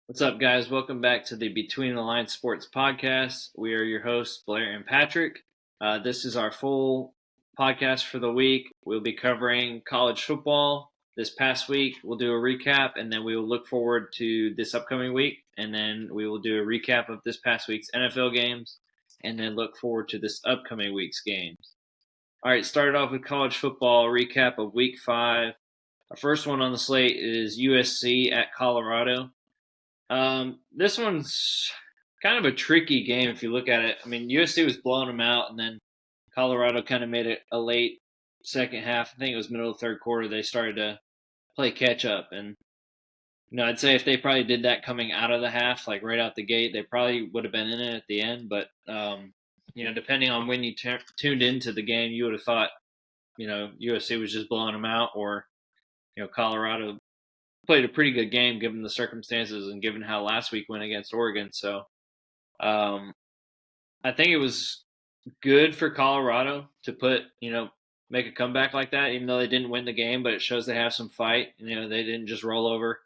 What's up, guys? Welcome back to the Between the Lines Sports Podcast. We are your hosts, Blair and Patrick. This is our full podcast for the week. We'll be covering college football this past week. We'll do a recap, and then we will look forward to this upcoming week, and then we will do a recap of this past week's NFL games, and then look forward to this upcoming week's games. All right, started off with college football recap of Week 5. Our first one on the slate is USC at Colorado. This one's kind of a tricky game if you look at it. I mean, USC was blowing them out, and then Colorado kind of made it a late second half. I think it was middle of the third quarter. They started to play catch up, and I'd say if they probably did that coming out of the half, like right out the gate, they probably would have been in it at the end. But depending on when you tuned into the game, you would have thought USC was just blowing them out, or Colorado played a pretty good game given the circumstances and given how last week went against Oregon. So I think it was good for Colorado to make a comeback like that, even though they didn't win the game, but it shows they have some fight. They didn't just roll over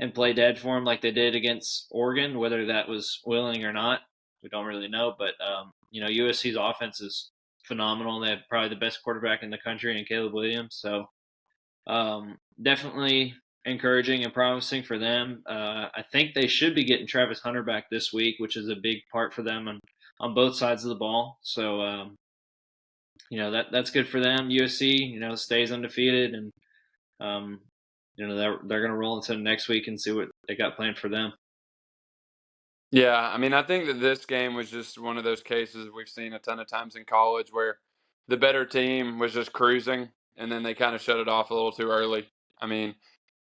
and play dead for them like they did against Oregon, whether that was willing or not. We don't really know, but USC's offense is phenomenal. They have probably the best quarterback in the country in Caleb Williams. So definitely encouraging and promising for them. I think they should be getting Travis Hunter back this week, which is a big part for them on both sides of the ball. So, that's good for them. USC, stays undefeated, and they're going to roll into next week and see what they got planned for them. Yeah, I mean, I think that this game was just one of those cases we've seen a ton of times in college where the better team was just cruising and then they kind of shut it off a little too early. I mean,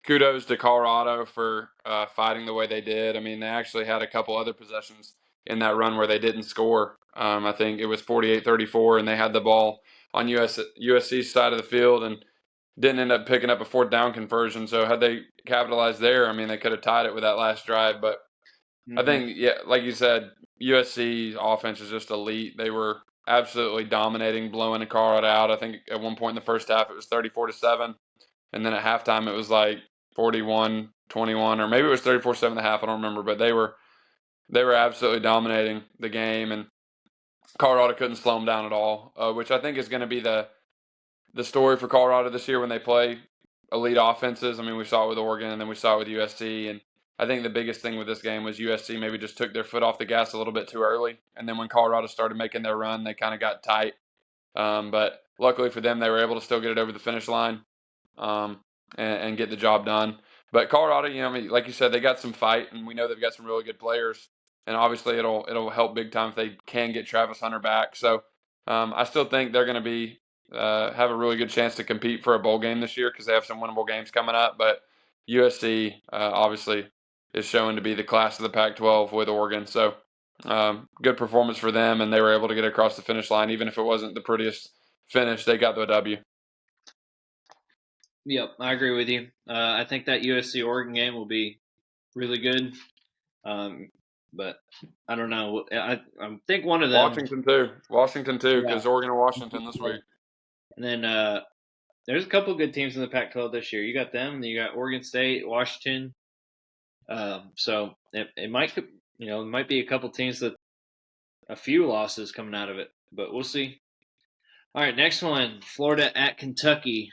kudos to Colorado for fighting the way they did. I mean, they actually had a couple other possessions in that run where they didn't score. I think it was 48-34, and they had the ball on USC's side of the field and didn't end up picking up a fourth down conversion. So had they capitalized there, I mean, they could have tied it with that last drive, but I think, yeah, like you said, USC offense is just elite. They were absolutely dominating, blowing Colorado out. I think at one point in the first half it was 34-7, and then at halftime it was like 41-21, or maybe it was 34-7 at half. I don't remember, but they were absolutely dominating the game, and Colorado couldn't slow them down at all. Which I think is going to be the story for Colorado this year when they play elite offenses. I mean, we saw it with Oregon, and then we saw it with USC, and I think the biggest thing with this game was USC maybe just took their foot off the gas a little bit too early, and then when Colorado started making their run, they kind of got tight. But luckily for them, they were able to still get it over the finish line and get the job done. But Colorado, I mean, like you said, they got some fight, and we know they've got some really good players, and obviously it'll help big time if they can get Travis Hunter back. So I still think they're going to be have a really good chance to compete for a bowl game this year because they have some winnable games coming up. But USC obviously is showing to be the class of the Pac-12 with Oregon. So good performance for them, and they were able to get across the finish line. Even if it wasn't the prettiest finish, they got the W. Yep, I agree with you. I think that USC-Oregon game will be really good. But I don't know. I think one of them. Washington too, because Yeah. Oregon and Washington this week. And then there's a couple good teams in the Pac-12 this year. You got them, and you got Oregon State, Washington. So it might be a couple teams with a few losses coming out of it, but we'll see. All right, next one, Florida at Kentucky.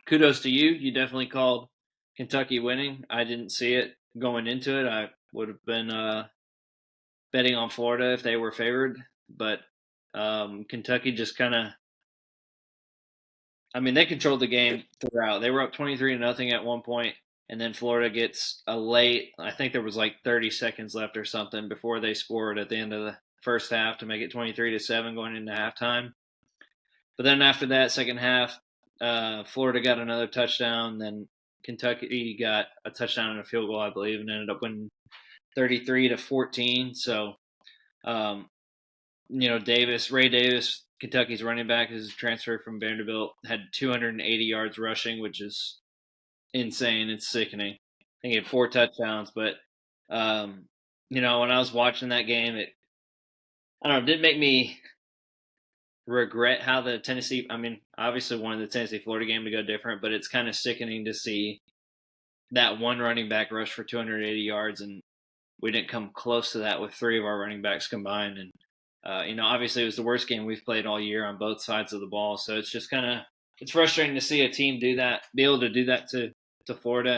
Kudos to you. You definitely called Kentucky winning. I didn't see it going into it. I would have been betting on Florida if they were favored, but Kentucky just kind of. I mean, they controlled the game throughout. They were up 23-0 at one point, and then Florida gets a late. I think there was like 30 seconds left or something before they scored at the end of the first half to make it 23-7 going into halftime. But then after that second half, Florida got another touchdown. Then Kentucky got a touchdown and a field goal, I believe, and ended up winning 33-14. So, Ray Davis, Kentucky's running back, is transferred from Vanderbilt, had 280 yards rushing, which is insane. It's sickening. I think he had 4 touchdowns, but when I was watching that game, it didn't make me regret how the Tennessee. I mean, obviously wanted the Tennessee Florida game to go different, but it's kind of sickening to see that one running back rushed for 280 yards, and we didn't come close to that with three of our running backs combined. And obviously it was the worst game we've played all year on both sides of the ball. So it's just it's frustrating to see a team do that, be able to do that to Florida.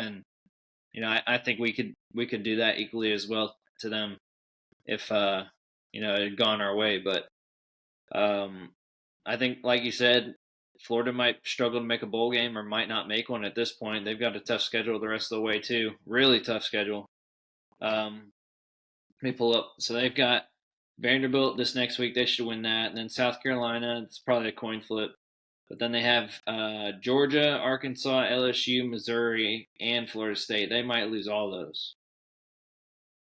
And I think we could do that equally as well to them if it had gone our way. But I think, like you said, Florida might struggle to make a bowl game or might not make one at this point. They've got a tough schedule the rest of the way too. Really tough schedule. Let me pull up. So they've got Vanderbilt this next week. They should win that. And then South Carolina, it's probably a coin flip. But then they have Georgia, Arkansas, LSU, Missouri, and Florida State. They might lose all those.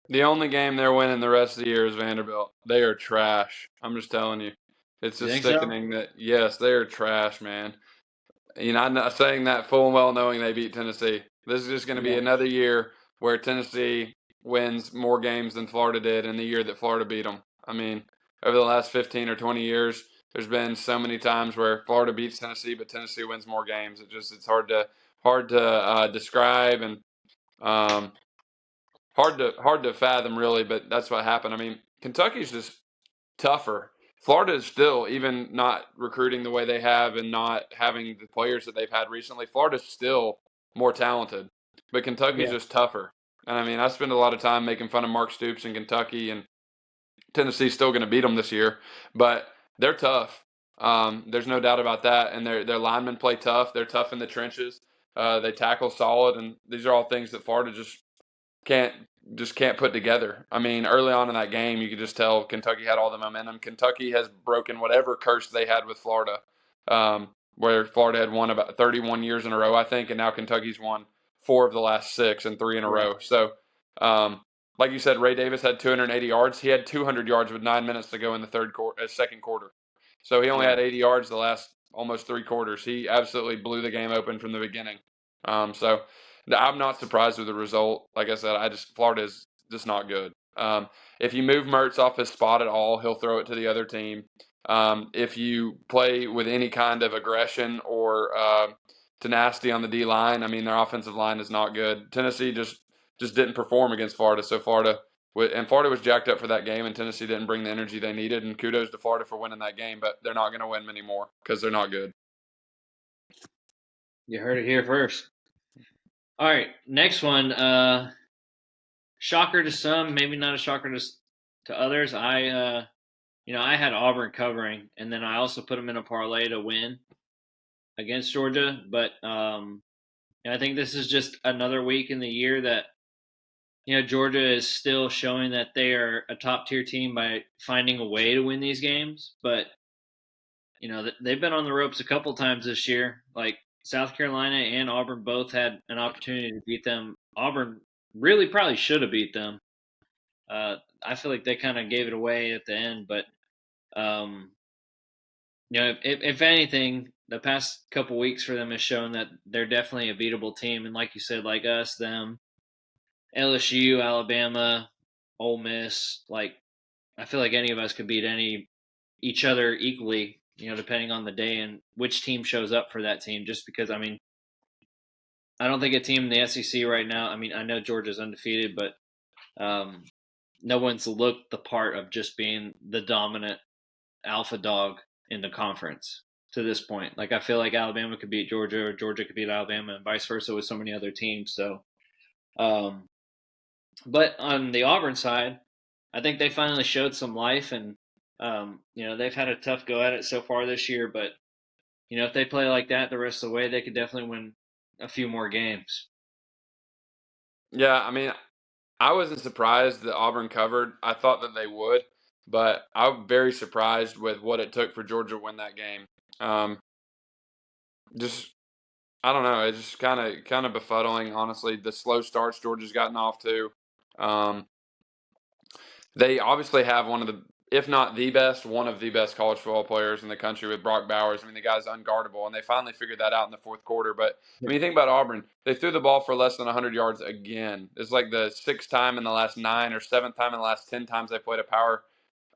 The only game they're winning the rest of the year is Vanderbilt. They are trash. I'm just telling you. It's just sickening that, yes, they are trash, man. I'm not saying that full and well knowing they beat Tennessee. This is just going to be another year where Tennessee wins more games than Florida did in the year that Florida beat them. I mean, over the last 15 or 20 years, there's been so many times where Florida beats Tennessee, but Tennessee wins more games. It's hard to describe and hard to fathom really, but that's what happened. I mean, Kentucky's just tougher. Florida is still, even not recruiting the way they have and not having the players that they've had recently, Florida's still more talented. But Kentucky's just tougher. And I mean, I spend a lot of time making fun of Mark Stoops in Kentucky, and Tennessee's still going to beat them this year. But they're tough. There's no doubt about that. And their linemen play tough. They're tough in the trenches. They tackle solid. And these are all things that Florida can't put together. I mean, early on in that game, you could just tell Kentucky had all the momentum. Kentucky has broken whatever curse they had with Florida, where Florida had won about 31 years in a row, I think, and now Kentucky's won 4 of the last 6 and 3 in a row. So, like you said, Ray Davis had 280 yards. He had 200 yards with 9 minutes to go in the second quarter. So he only had 80 yards the last almost 3 quarters. He absolutely blew the game open from the beginning. So I'm not surprised with the result. Like I said, Florida is just not good. If you move Mertz off his spot at all, he'll throw it to the other team. If you play with any kind of aggression or tenacity on the D line, I mean, their offensive line is not good. Tennessee just didn't perform against Florida. So Florida was jacked up for that game, and Tennessee didn't bring the energy they needed. And kudos to Florida for winning that game, but they're not going to win many more because they're not good. You heard it here first. All right, next one. Shocker to some, maybe not a shocker to others. I had Auburn covering, and then I also put them in a parlay to win against Georgia. But I think this is just another week in the year that Georgia is still showing that they are a top tier team by finding a way to win these games. But they've been on the ropes a couple times this year. Like South Carolina and Auburn both had an opportunity to beat them. Auburn really probably should have beat them. I feel like they kind of gave it away at the end, but if anything, the past couple weeks for them has shown that they're definitely a beatable team. And like you said, like us, them, LSU, Alabama, Ole Miss, like I feel like any of us could beat each other equally, depending on the day and which team shows up for that team. Just because, I mean, I don't think a team in the SEC right now. I mean, I know Georgia's undefeated, but no one's looked the part of just being the dominant alpha dog in the conference to this point. Like I feel like Alabama could beat Georgia or Georgia could beat Alabama and vice versa with so many other teams. So, but on the Auburn side, I think they finally showed some life and, they've had a tough go at it so far this year, but if they play like that the rest of the way, they could definitely win a few more games. Yeah. I mean, I wasn't surprised that Auburn covered. I thought that they would, but I'm very surprised with what it took for Georgia to win that game. I don't know. It's just kind of befuddling, honestly. The slow starts Georgia's gotten off to. They obviously have one of the, if not the best, one of the best college football players in the country with Brock Bowers. I mean, the guy's unguardable, and they finally figured that out in the fourth quarter. But when you think about Auburn, they threw the ball for less than 100 yards again. It's like the 6th time in the last 9 or 7th time in the last 10 times they played a Power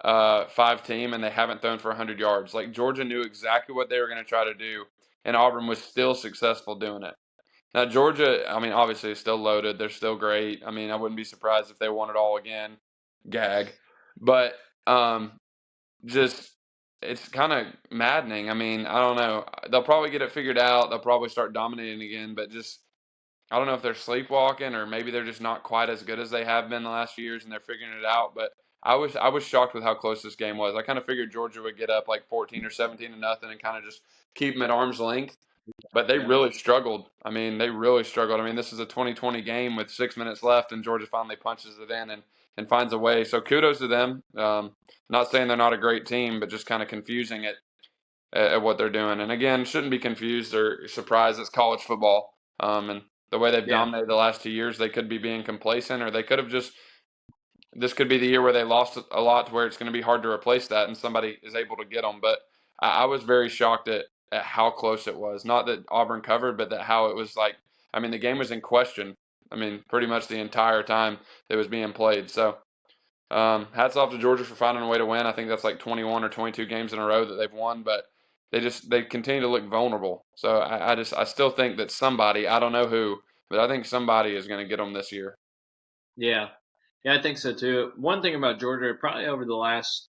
5 team, and they haven't thrown for 100 yards. Like Georgia knew exactly what they were going to try to do, and Auburn was still successful doing it. Now Georgia, I mean, obviously is still loaded. They're still great. I mean, I wouldn't be surprised if they won it all again. Gag, but um, just it's kind of maddening. I mean, I don't know. They'll probably get it figured out. They'll probably start dominating again, but just I don't know if they're sleepwalking or maybe they're just not quite as good as they have been the last few years and they're figuring it out. But I was shocked with how close this game was. I kind of figured Georgia would get up like 14 or 17 to nothing and kind of just keep them at arm's length. But they Yeah. really struggled. I mean, they really struggled. I mean, this is a 2020 game with 6 minutes left, and Georgia finally punches it in and finds a way. So kudos to them. Not saying they're not a great team, but just kind of confusing at what they're doing. And again, shouldn't be confused or surprised. It's college football. And the way they've Yeah. dominated the last 2 years, they could be being complacent, or they could have just. This could be the year where they lost a lot, to where it's going to be hard to replace that, and somebody is able to get them. But I was very shocked at how close it was. Not that Auburn covered, but that how it was like. I mean, the game was in question. I mean, pretty much the entire time it was being played. So, hats off to Georgia for finding a way to win. I think that's like 21 or 22 games in a row that they've won, but they continue to look vulnerable. So I still think that somebody, I don't know who, but I think somebody is going to get them this year. Yeah. Yeah, I think so too. One thing about Georgia, probably over the last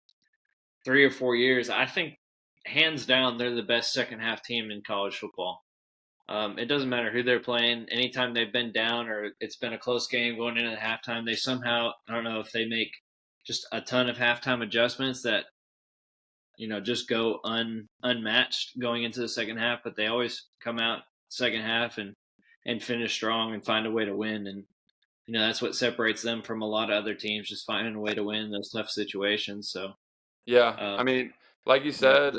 3 or 4 years, I think hands down they're the best second half team in college football. It doesn't matter who they're playing. Anytime they've been down or it's been a close game going into the halftime, they somehow, I don't know if they make just a ton of halftime adjustments that just go unmatched going into the second half, but they always come out second half and finish strong and find a way to win. And that's what separates them from a lot of other teams, just finding a way to win in those tough situations. So Yeah, um, I mean, like you yeah, said,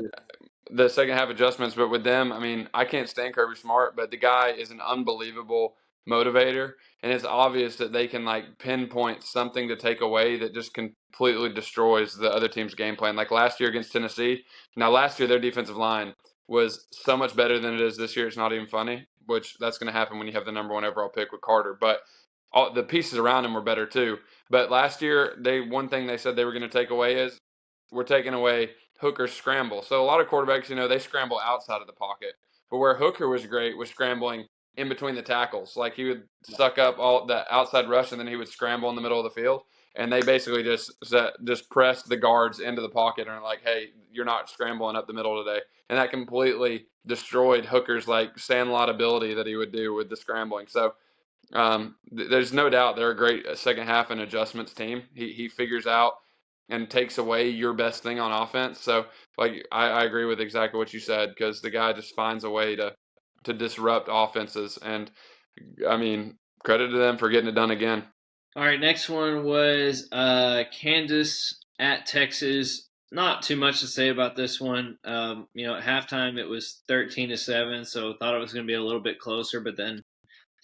the second half adjustments, but with them, I mean, I can't stand Kirby Smart, but the guy is an unbelievable motivator, and it's obvious that they can like pinpoint something to take away that just completely destroys the other team's game plan. Like last year against Tennessee. Now, last year their defensive line was so much better than it is this year. It's not even funny, which that's going to happen when you have the number one overall pick with Carter. But all the pieces around him were better too. But last year, one thing they said they were going to take away is we're taking away Hooker's scramble. So a lot of quarterbacks, they scramble outside of the pocket. But where Hooker was great was scrambling in between the tackles. Like he would suck up all the outside rush and then he would scramble in the middle of the field. And they basically just pressed the guards into the pocket and are like, hey, you're not scrambling up the middle today. And that completely destroyed Hooker's like sandlot ability that he would do with the scrambling. So there's no doubt they're a great second half and adjustments team. He figures out and takes away your best thing on offense. So, like, I agree with exactly what you said because the guy just finds a way to disrupt offenses. And I mean, credit to them for getting it done again. All right, next one was Kansas at Texas. Not too much to say about this one. At halftime it was 13-7, so thought it was going to be a little bit closer, but then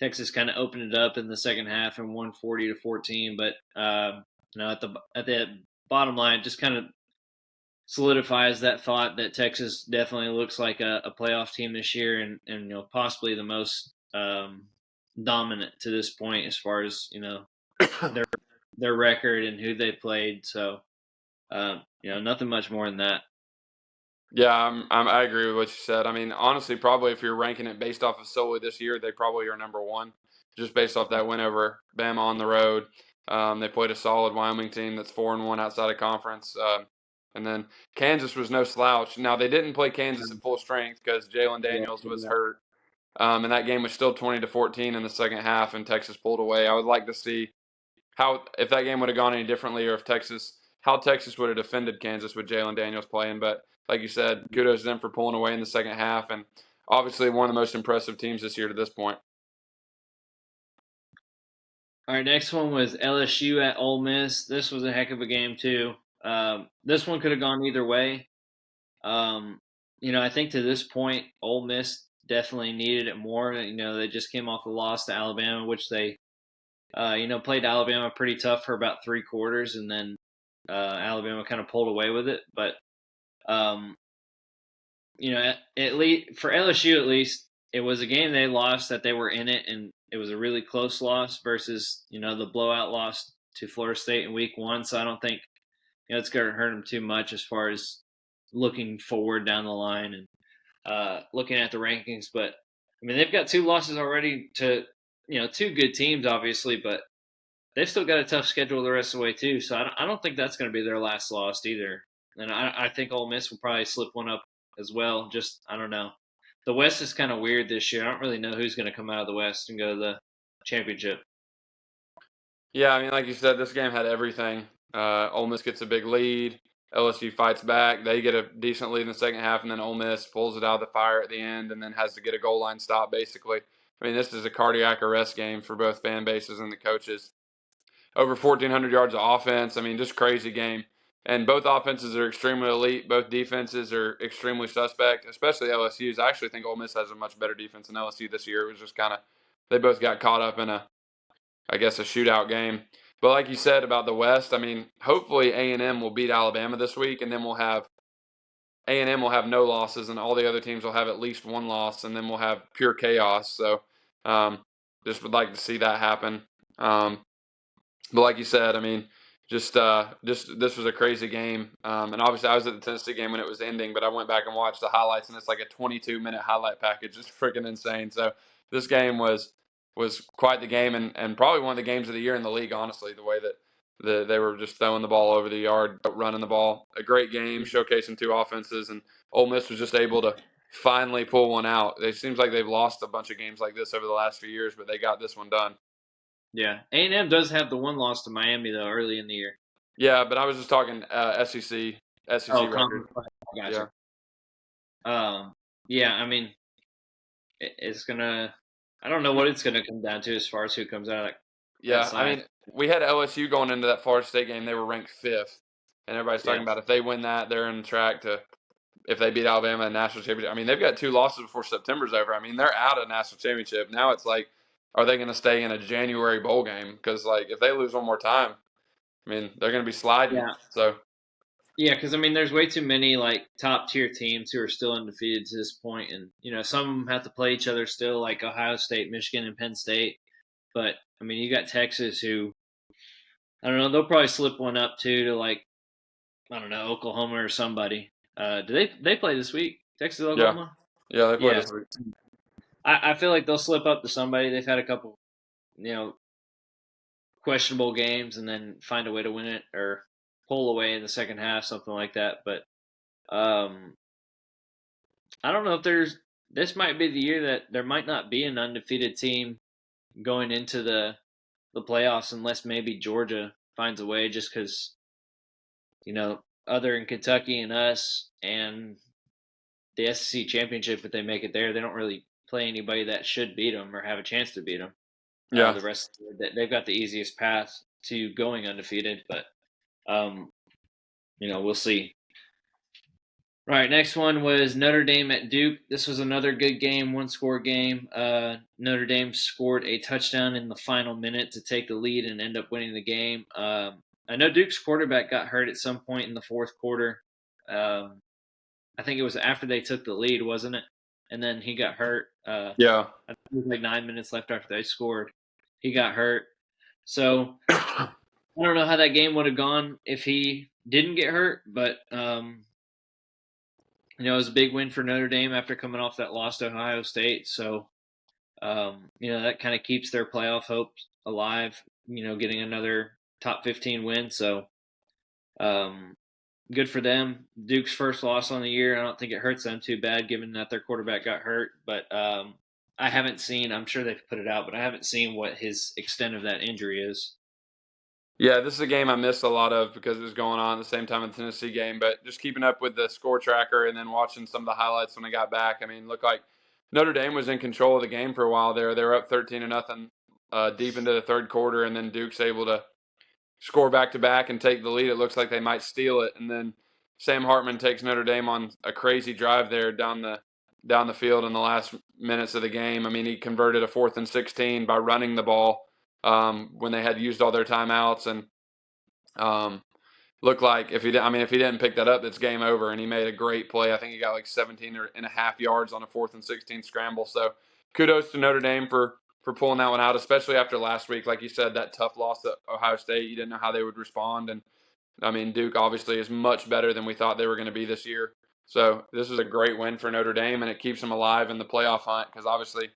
Texas kind of opened it up in the second half and won 40-14. But at the bottom line, it just kind of solidifies that thought that Texas definitely looks like a playoff team this year, and possibly the most dominant to this point as far as their record and who they played. So nothing much more than that. Yeah, I agree with what you said. I mean, honestly, probably if you're ranking it based off of solely this year, they probably are number one, just based off that win over Bama on the road. They played a solid Wyoming team that's 4-1 outside of conference. And then Kansas was no slouch. Now they didn't play Kansas at full strength because Jalen Daniels was hurt, and that game was still 20-14 in the second half, and Texas pulled away. I would like to see how if that game would have gone any differently, or if how Texas would have defended Kansas with Jalen Daniels playing. But like you said, kudos to them for pulling away in the second half, and obviously one of the most impressive teams this year to this point. All right, next one was LSU at Ole Miss. This was a heck of a game too. This one could have gone either way. I think to this point, Ole Miss definitely needed it more. They just came off a loss to Alabama, which they, played Alabama pretty tough for about 3 quarters, and then Alabama kind of pulled away with it. But, at least for LSU, at least it was a game they lost that they were in it, and it was a really close loss versus the blowout loss to Florida State in Week 1. So I don't think it's going to hurt them too much as far as looking forward down the line and looking at the rankings. But I mean, they've got 2 losses already to, 2 good teams, obviously, but they've still got a tough schedule the rest of the way too. So I don't think that's going to be their last loss either. And I think Ole Miss will probably slip one up as well. Just I don't know. The West is kind of weird this year. I don't really know who's going to come out of the West and go to the championship. Yeah, I mean, like you said, this game had everything. Ole Miss gets a big lead. LSU fights back. They get a decent lead in the second half, and then Ole Miss pulls it out of the fire at the end, and then has to get a goal line stop. Basically, I mean, this is a cardiac arrest game for both fan bases and the coaches. Over 1,400 yards of offense. I mean, just crazy game. And both offenses are extremely elite. Both defenses are extremely suspect, especially LSU's. I actually think Ole Miss has a much better defense than LSU this year. It was just kind of they both got caught up in I guess, a shootout game. But like you said about the West, I mean, hopefully A&M will beat Alabama this week, and then we'll have A&M will have no losses, and all the other teams will have at least one loss, and then we'll have pure chaos. So, just would like to see that happen. But like you said, I mean, just this was a crazy game, and obviously I was at the Tennessee game when it was ending, but I went back and watched the highlights, and it's like a 22-minute highlight package. It's freaking insane. So this game was quite the game, and probably one of the games of the year in the league. Honestly, the way that they were just throwing the ball over the yard, running the ball, a great game, showcasing two offenses, and Ole Miss was just able to finally pull one out. It seems like they've lost a bunch of games like this over the last few years, but they got this one done. Yeah, A&M does have the one loss to Miami though early in the year. Yeah, but I was just talking SEC Oh, record. gotcha. Yeah. Yeah, I mean, it's gonna. I don't know what it's gonna come down to as far as who comes out of that Yeah, I side. mean, we had LSU going into that Florida State game. They were ranked fifth, and everybody's Yeah, talking about if they win that, they're in the track to if they beat Alabama in the national championship. I mean, they've got 2 losses before September's over. I mean, they're out of national championship now. It's like, are they going to stay in a January bowl game? Because like, if they lose one more time, I mean, they're going to be sliding. yeah, So yeah. Because I mean, there's way too many like top tier teams who are still undefeated to this point, and some of them have to play each other still, like Ohio State, Michigan, and Penn State. But I mean, you got Texas who I don't know. They'll probably slip one up too to like I don't know Oklahoma or somebody. Do they play this week? Texas yeah, Oklahoma. yeah, they play Yeah, this week. I feel like they'll slip up to somebody. They've had a couple you know questionable games and then find a way to win it or pull away in the second half, something like that. But um, I don't know if there's. This might be the year that there might not be an undefeated team going into the playoffs unless maybe Georgia finds a way, just because other than Kentucky and us and the SEC championship, if they make it there, they don't really play anybody that should beat them or have a chance to beat them. Yeah, The rest they've got the easiest path to going undefeated, but um, we'll see. All right, next one was Notre Dame at Duke. This was another good game, one score game. Notre Dame scored a touchdown in the final minute to take the lead and end up winning the game. I know Duke's quarterback got hurt at some point in the fourth quarter. I think it was after they took the lead, wasn't it? And then he got hurt. yeah. I think it was like 9 minutes left after they scored. He got hurt. So I don't know how that game would have gone if he didn't get hurt, but it was a big win for Notre Dame after coming off that loss to Ohio State. So, that kind of keeps their playoff hopes alive, getting another top 15 win. So, good for them. Duke's first loss on the year. I don't think it hurts them too bad given that their quarterback got hurt. But I haven't seen, I'm sure they've put it out, but I haven't seen what his extent of that injury is. Yeah, this is a game I missed a lot of because it was going on at the same time as the Tennessee game. But just keeping up with the score tracker and then watching some of the highlights when I got back, I mean, looked like Notre Dame was in control of the game for a while there. They were up 13-0 deep into the third quarter, and then Duke's able to score back to back and take the lead. It looks like they might steal it, and then Sam Hartman takes Notre Dame on a crazy drive there down the field in the last minutes of the game. I mean, he converted a 4th and 16 by running the ball when they had used all their timeouts, and looked like if he didn't pick that up, it's game over. And he made a great play. I think he got like 17.5 yards on a 4th and 16 scramble. So kudos to Notre Dame for pulling that one out, especially after last week. Like you said, that tough loss at Ohio State, you didn't know how they would respond. And I mean, Duke obviously is much better than we thought they were going to be this year. So this is a great win for Notre Dame, and it keeps them alive in the playoff hunt because obviously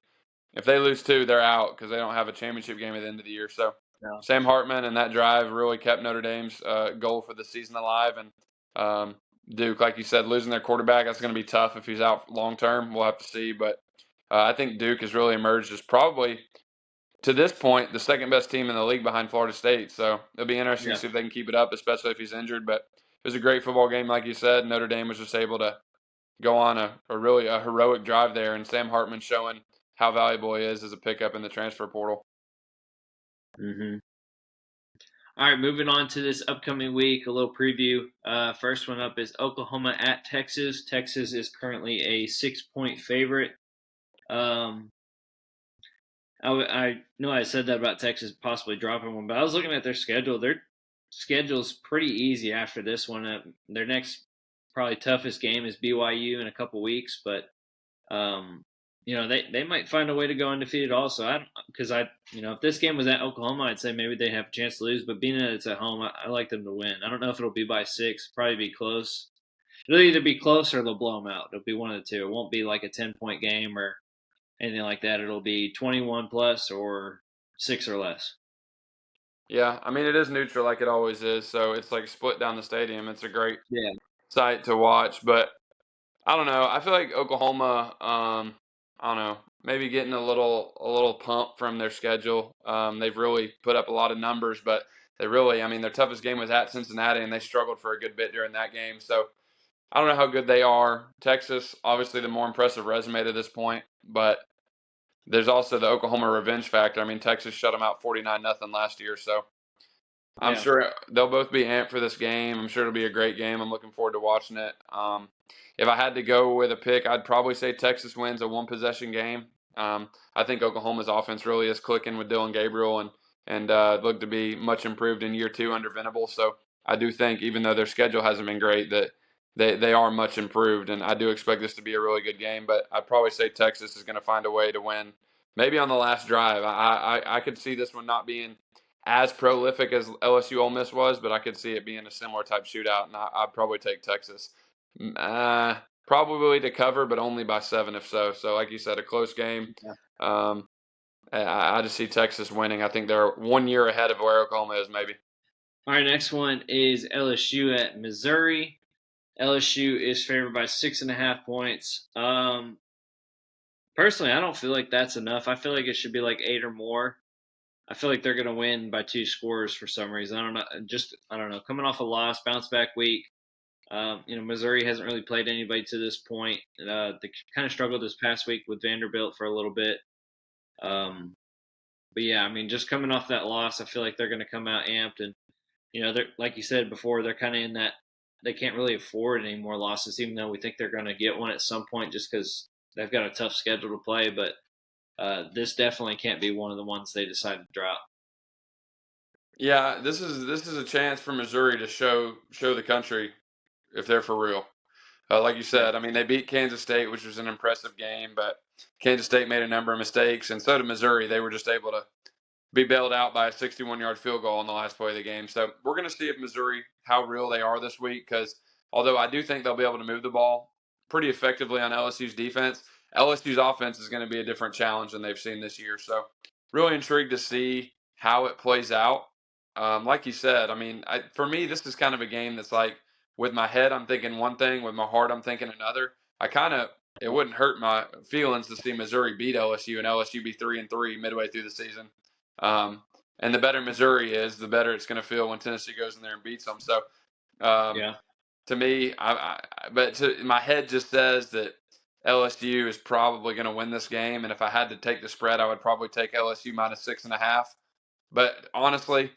if they lose two, they're out because they don't have a championship game at the end of the year. So No. Sam Hartman and that drive really kept Notre Dame's goal for the season alive. And Duke, like you said, losing their quarterback, that's going to be tough if he's out long term. We'll have to see. But I think Duke has really emerged as probably, to this point, the second best team in the league behind Florida State. So it'll be interesting to Yeah. see if they can keep it up, especially if he's injured. But it was a great football game, like you said. Notre Dame was just able to go on a really heroic drive there, and Sam Hartman showing how valuable he is as a pickup in the transfer portal. Mm-hmm. All right, moving on to this upcoming week, a little preview. First one up is Oklahoma at Texas. Texas is currently a 6-point favorite. I know I said that about Texas possibly dropping one, but I was looking at their schedule. Their schedule's pretty easy after this one. Their next probably toughest game is BYU in a couple weeks, but they might find a way to go undefeated also. If this game was at Oklahoma, I'd say maybe they have a chance to lose, but being that it's at home, I like them to win. I don't know if it'll be by 6, probably be close. It'll either be close or they'll blow them out. It'll be one of the two. It won't be like a 10-point game or anything like that. It'll be 21 plus or 6 or less. Yeah, I mean, it is neutral like it always is, so it's like split down the stadium. It's a great sight to watch, but I don't know. I feel like Oklahoma, I don't know, maybe getting a little pump from their schedule. They've really put up a lot of numbers, but their toughest game was at Cincinnati, and they struggled for a good bit during that game. So I don't know how good they are. Texas, obviously, the more impressive resume to this point, but there's also the Oklahoma revenge factor. I mean, Texas shut them out 49-0 last year, so I'm sure they'll both be amped for this game. I'm sure it'll be a great game. I'm looking forward to watching it. If I had to go with a pick, I'd probably say Texas wins a one-possession game. I think Oklahoma's offense really is clicking with Dylan Gabriel and look to be much improved in year 2 under Venable. So I do think, even though their schedule hasn't been great, that they are much improved, and I do expect this to be a really good game. But I'd probably say Texas is going to find a way to win, maybe on the last drive. I could see this one not being as prolific as LSU Ole Miss was, but I could see it being a similar type shootout, and I'd probably take Texas. Probably to cover, but only by 7 if so. So, like you said, a close game. I just see Texas winning. I think they're 1 year ahead of where Oklahoma is, maybe. All right, next one is LSU at Missouri. LSU is favored by 6.5 points. Personally, I don't feel like that's enough. I feel like it should be like 8 or more. I feel like they're going to win by 2 scores for some reason. I don't know. Coming off a loss, bounce back week. Missouri hasn't really played anybody to this point. They kind of struggled this past week with Vanderbilt for a little bit. But yeah, I mean, just coming off that loss, I feel like they're going to come out amped, and they're, like you said before, they're kind of in that they can't really afford any more losses, even though we think they're going to get one at some point, just because they've got a tough schedule to play. But this definitely can't be one of the ones they decide to drop. Yeah, this is a chance for Missouri to show the country if they're for real. Like you said, I mean, they beat Kansas State, which was an impressive game, but Kansas State made a number of mistakes, and so did Missouri. They were just able to be bailed out by a 61-yard field goal on the last play of the game. So we're going to see if Missouri, how real they are this week, because although I do think they'll be able to move the ball pretty effectively on LSU's defense, LSU's offense is going to be a different challenge than they've seen this year. So really intrigued to see how it plays out. Like you said, I mean, for me, this is kind of a game that's like, with my head, I'm thinking one thing. With my heart, I'm thinking another. It wouldn't hurt my feelings to see Missouri beat LSU and LSU be 3-3 midway through the season. And the better Missouri is, the better it's going to feel when Tennessee goes in there and beats them. So, to me, my head just says that LSU is probably going to win this game. And if I had to take the spread, I would probably take LSU minus 6.5. But honestly,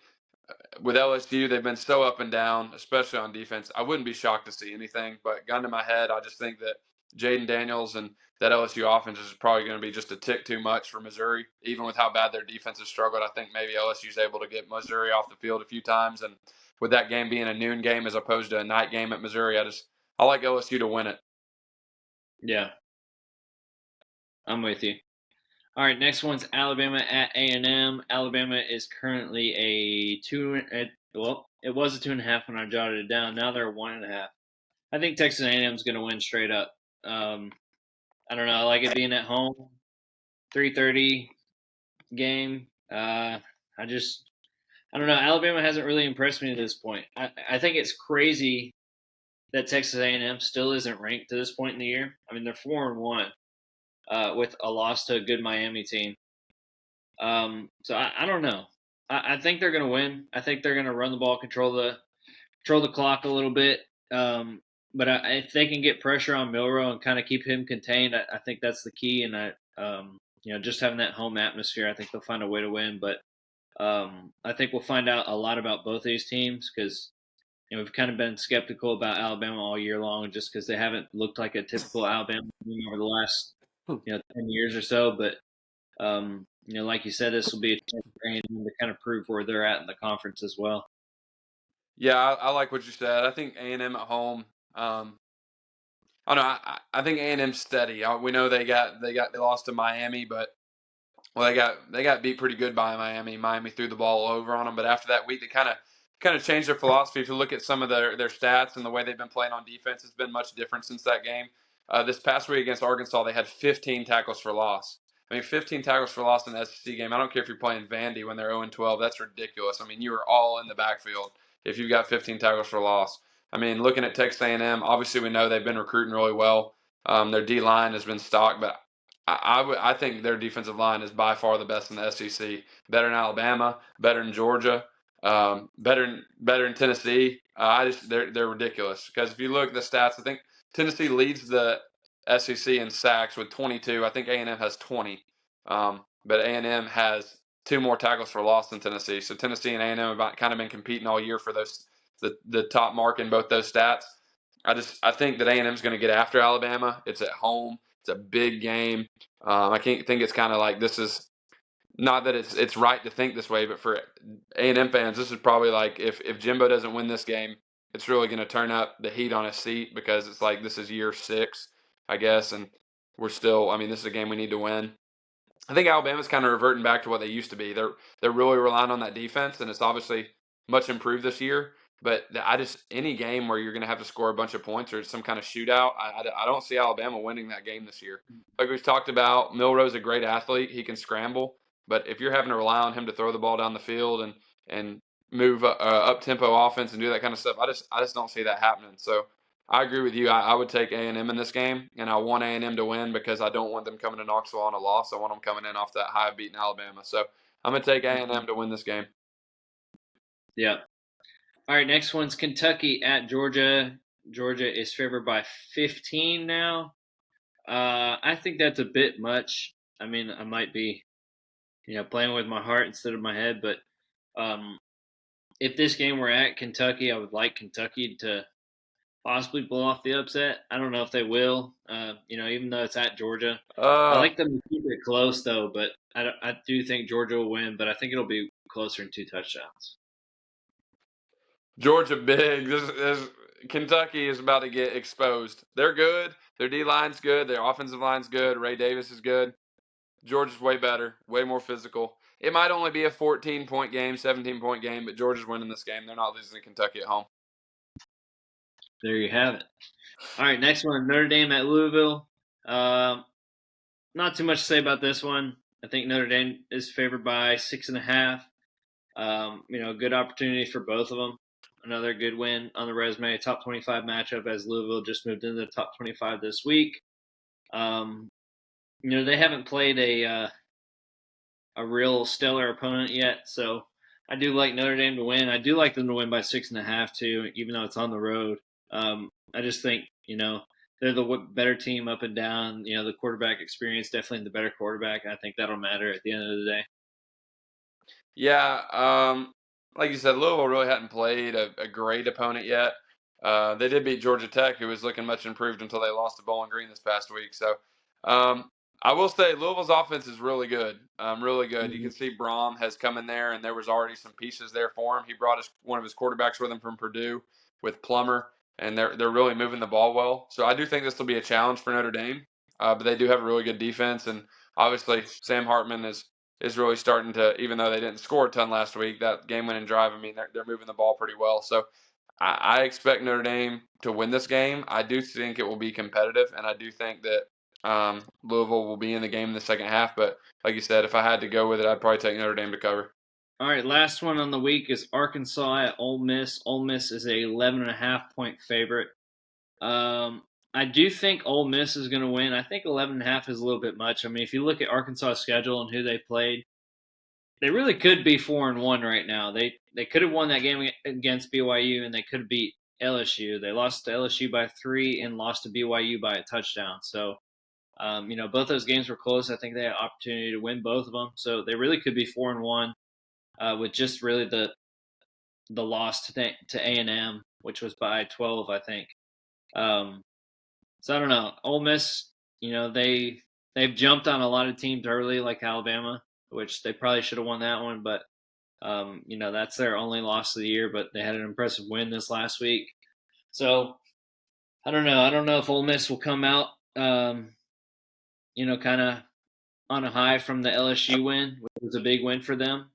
with LSU, they've been so up and down, especially on defense. I wouldn't be shocked to see anything, but gun to my head, I just think that Jaden Daniels and that LSU offense is probably going to be just a tick too much for Missouri. Even with how bad their defense has struggled, I think maybe LSU's able to get Missouri off the field a few times. And with that game being a noon game as opposed to a night game at Missouri, I like LSU to win it. Yeah, I'm with you. All right, next one's Alabama at A&M. Alabama is currently it was a 2.5 when I jotted it down. Now they're 1.5. I think Texas A&M is going to win straight up. I don't know. I like it being at home, 3:30 game. I don't know. Alabama hasn't really impressed me to this point. I think it's crazy that Texas A&M still isn't ranked to this point in the year. I mean, they're 4-1 with a loss to a good Miami team. So I don't know. I think they're going to win. I think they're going to run the ball, control the clock a little bit. But if they can get pressure on Milroe and kind of keep him contained, I think that's the key. And just having that home atmosphere, I think they'll find a way to win. But I think we'll find out a lot about both these teams because we've kind of been skeptical about Alabama all year long, just because they haven't looked like a typical Alabama team over the last 10 years or so. But like you said, this will be a chance for A&M to kind of prove where they're at in the conference as well. Yeah, I like what you said. I think A&M at home. I don't know. I think A&M's steady. We know they lost to Miami, but they got beat pretty good by Miami. Miami threw the ball over on them, but after that week, they kind of changed their philosophy. If you look at some of their stats and the way they've been playing on defense, it's been much different since that game. This past week against Arkansas, they had 15 tackles for loss. I mean, 15 tackles for loss in the SEC game. I don't care if you're playing Vandy when they're 0-12. That's ridiculous. I mean, you are all in the backfield if you've got 15 tackles for loss. I mean, looking at Texas A&M, obviously we know they've been recruiting really well. Their D line has been stocked, but I think their defensive line is by far the best in the SEC. Better than Alabama, better than Georgia, better than Tennessee. They're ridiculous because if you look at the stats, I think Tennessee leads the SEC in sacks with 22. I think A&M has 20, but A&M has 2 more tackles for loss than Tennessee. So Tennessee and A&M have kind of been competing all year for the top mark in both those stats. I think that A&M is going to get after Alabama. It's at home. It's a big game. I can't think it's kind of like this is not that it's right to think this way, but for A&M fans, this is probably like if Jimbo doesn't win this game, it's really going to turn up the heat on his seat because it's like this is year 6, I guess, and we're still. I mean, this is a game we need to win. I think Alabama's kind of reverting back to what they used to be. They're really relying on that defense, and it's obviously much improved this year. But any game where you're going to have to score a bunch of points or some kind of shootout, I don't see Alabama winning that game this year. Like we've talked about, Milroe's a great athlete; he can scramble. But if you're having to rely on him to throw the ball down the field and move up tempo offense and do that kind of stuff, I just don't see that happening. So I agree with you. I would take A&M in this game, and I want A&M to win because I don't want them coming to Knoxville on a loss. I want them coming in off that high beating Alabama. So I'm going to take A&M to win this game. Yeah. All right, next one's Kentucky at Georgia. Georgia is favored by 15 now. I think that's a bit much. I mean, I might be, playing with my heart instead of my head, but if this game were at Kentucky, I would like Kentucky to possibly pull off the upset. I don't know if they will. Even though it's at Georgia, I like them to keep it close though. But I do think Georgia will win, but I think it'll be closer than 2 touchdowns. Georgia big. Kentucky is about to get exposed. They're good. Their D line's good. Their offensive line's good. Ray Davis is good. Georgia's way better, way more physical. It might only be a 14-point game, 17-point game, but Georgia's winning this game. They're not losing to Kentucky at home. There you have it. All right, next one, Notre Dame at Louisville. Not too much to say about this one. I think Notre Dame is favored by 6.5. Good opportunity for both of them. Another good win on the resume. Top 25 matchup as Louisville just moved into the top 25 this week. They haven't played a real stellar opponent yet, so I do like Notre Dame to win. I do like them to win by 6.5 too, even though it's on the road. I just think they're the better team up and down. The quarterback experience, definitely the better quarterback. I think that'll matter at the end of the day. Yeah, like you said, Louisville really hadn't played a great opponent yet. They did beat Georgia Tech, who was looking much improved until they lost to Bowling Green this past week. So I will say Louisville's offense is really good, really good. Mm-hmm. You can see Brom has come in there, and there was already some pieces there for him. He brought one of his quarterbacks with him from Purdue with Plummer, and they're really moving the ball well. So I do think this will be a challenge for Notre Dame, but they do have a really good defense, and obviously Sam Hartman is really starting to, even though they didn't score a ton last week, that game-winning drive, I mean, they're moving the ball pretty well. So I expect Notre Dame to win this game. I do think it will be competitive, and I do think that Louisville will be in the game in the second half. But like you said, if I had to go with it, I'd probably take Notre Dame to cover. All right, last one on the week is Arkansas at Ole Miss. Ole Miss is a 11.5-point favorite. I do think Ole Miss is going to win. I think 11.5 is a little bit much. I mean, if you look at Arkansas' schedule and who they played, they really could be 4-1 right now. They could have won that game against BYU, and they could have beat LSU. They lost to LSU by 3 and lost to BYU by a touchdown. So, both those games were close. I think they had an opportunity to win both of them. So they really could be 4-1 with just really the loss to A&M, which was by 12, I think. So I don't know. Ole Miss, they've jumped on a lot of teams early, like Alabama, which they probably should have won that one. But that's their only loss of the year. But they had an impressive win this last week. So I don't know. I don't know if Ole Miss will come out, kind of on a high from the LSU win, which was a big win for them.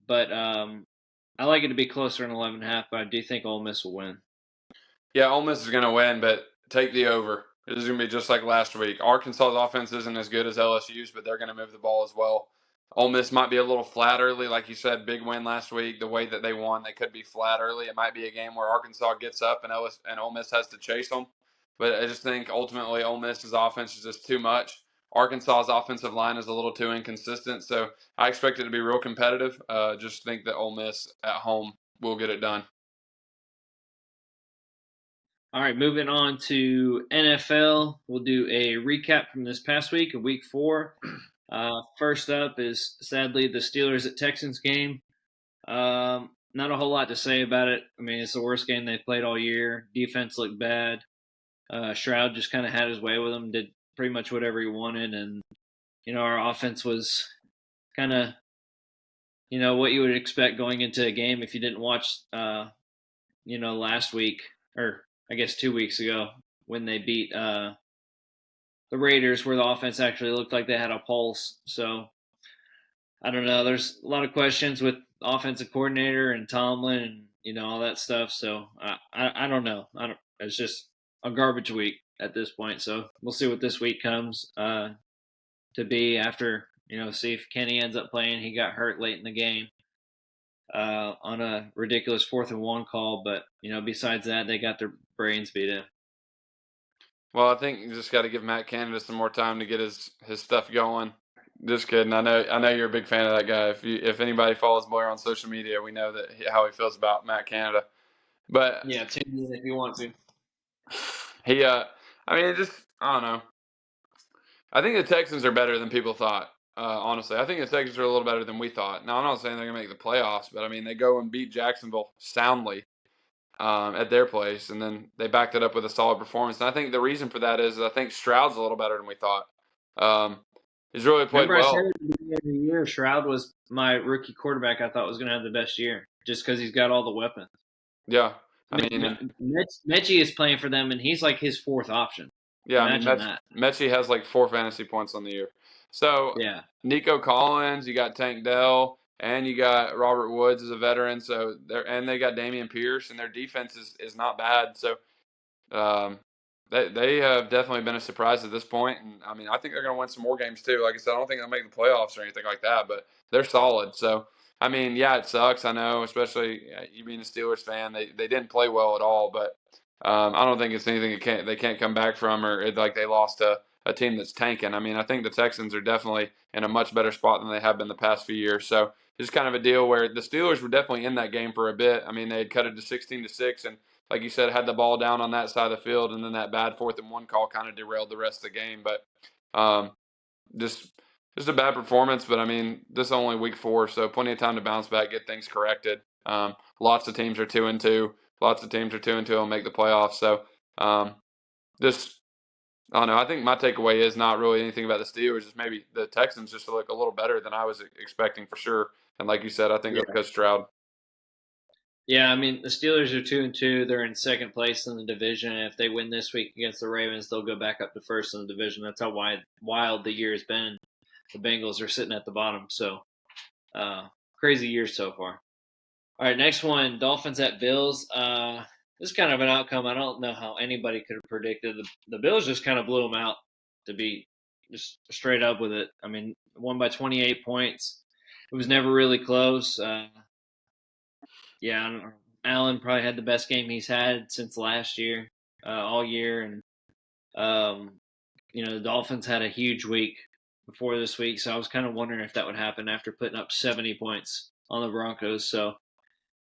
But I like it to be closer than 11.5. But I do think Ole Miss will win. Yeah, Ole Miss is going to win, but take the over. This is going to be just like last week. Arkansas's offense isn't as good as LSU's, but they're going to move the ball as well. Ole Miss might be a little flat early, like you said, big win last week. The way that they won, they could be flat early. It might be a game where Arkansas gets up and Ole Miss has to chase them. But I just think ultimately Ole Miss's offense is just too much. Arkansas's offensive line is a little too inconsistent, so I expect it to be real competitive. Just think that Ole Miss at home will get it done. All right, moving on to NFL. We'll do a recap from this past week of Week 4. First up is, sadly, the Steelers at Texans game. Not a whole lot to say about it. I mean, it's the worst game they've played all year. Defense looked bad. Stroud just kind of had his way with them, did pretty much whatever he wanted. And, our offense was kind of, what you would expect going into a game if you didn't watch, last week, or I guess 2 weeks ago, when they beat the Raiders, where the offense actually looked like they had a pulse. So I don't know. There's a lot of questions with offensive coordinator and Tomlin and all that stuff. So I don't know. It's just a garbage week at this point. So we'll see what this week comes to be after see if Kenny ends up playing. He got hurt late in the game on a ridiculous 4th-and-1 call, but besides that, they got their brains beat in. Well, I think you just got to give Matt Canada some more time to get his stuff going. Just kidding. I know you're a big fan of that guy. If anybody follows Blair on social media, we know that how he feels about Matt Canada. But yeah, tune in if you want to. He, I mean, I don't know. I think the Texans are better than people thought. Honestly, I think the Texans are a little better than we thought. Now, I'm not saying they're going to make the playoffs, but I mean, they go and beat Jacksonville soundly at their place, and then they backed it up with a solid performance. And I think the reason for that is I think Stroud's a little better than we thought. He's really played well. I said at the beginning of the year, Stroud was my rookie quarterback. I thought was going to have the best year just because he's got all the weapons. Yeah, Mechie is playing for them, and he's like his 4th option. Yeah, imagine that. Mechie has like 4 fantasy points on the year. So yeah, Nico Collins, you got Tank Dell, and you got Robert Woods as a veteran. So they got Dameon Pierce, and their defense is not bad. So they have definitely been a surprise at this point. And I mean, I think they're going to win some more games too. Like I said, I don't think they'll make the playoffs or anything like that, but they're solid. So I mean, yeah, it sucks. I know, especially you being a Steelers fan, they didn't play well at all, but. I don't think it's anything they can't come back from, or like they lost to a team that's tanking. I mean, I think the Texans are definitely in a much better spot than they have been the past few years. So it's kind of a deal where the Steelers were definitely in that game for a bit. I mean, they had cut it to 16-6, and like you said, had the ball down on that side of the field, and then that bad 4th-and-1 call kind of derailed the rest of the game. But just a bad performance. But I mean, this is only week 4, so plenty of time to bounce back, get things corrected. Lots of teams are 2-2. Lots of teams are 2-2 and make the playoffs. So, I don't know. I think my takeaway is not really anything about the Steelers. Just maybe the Texans just look a little better than I was expecting for sure. And like you said, I think it's because Stroud. Yeah, I mean the Steelers are 2-2. They're in 2nd place in the division. And if they win this week against the Ravens, they'll go back up to 1st in the division. That's how wild the year has been. The Bengals are sitting at the bottom. So, crazy year so far. All right, next one, Dolphins at Bills. this is kind of an outcome I don't know how anybody could have predicted. The Bills just kind of blew them out, to be just straight up with it. I mean, won by 28 points. It was never really close. Yeah, I don't know. Allen probably had the best game he's had since last year, all year, and um, the Dolphins had a huge week before this week, so I was kind of wondering if that would happen after putting up 70 points on the Broncos. So,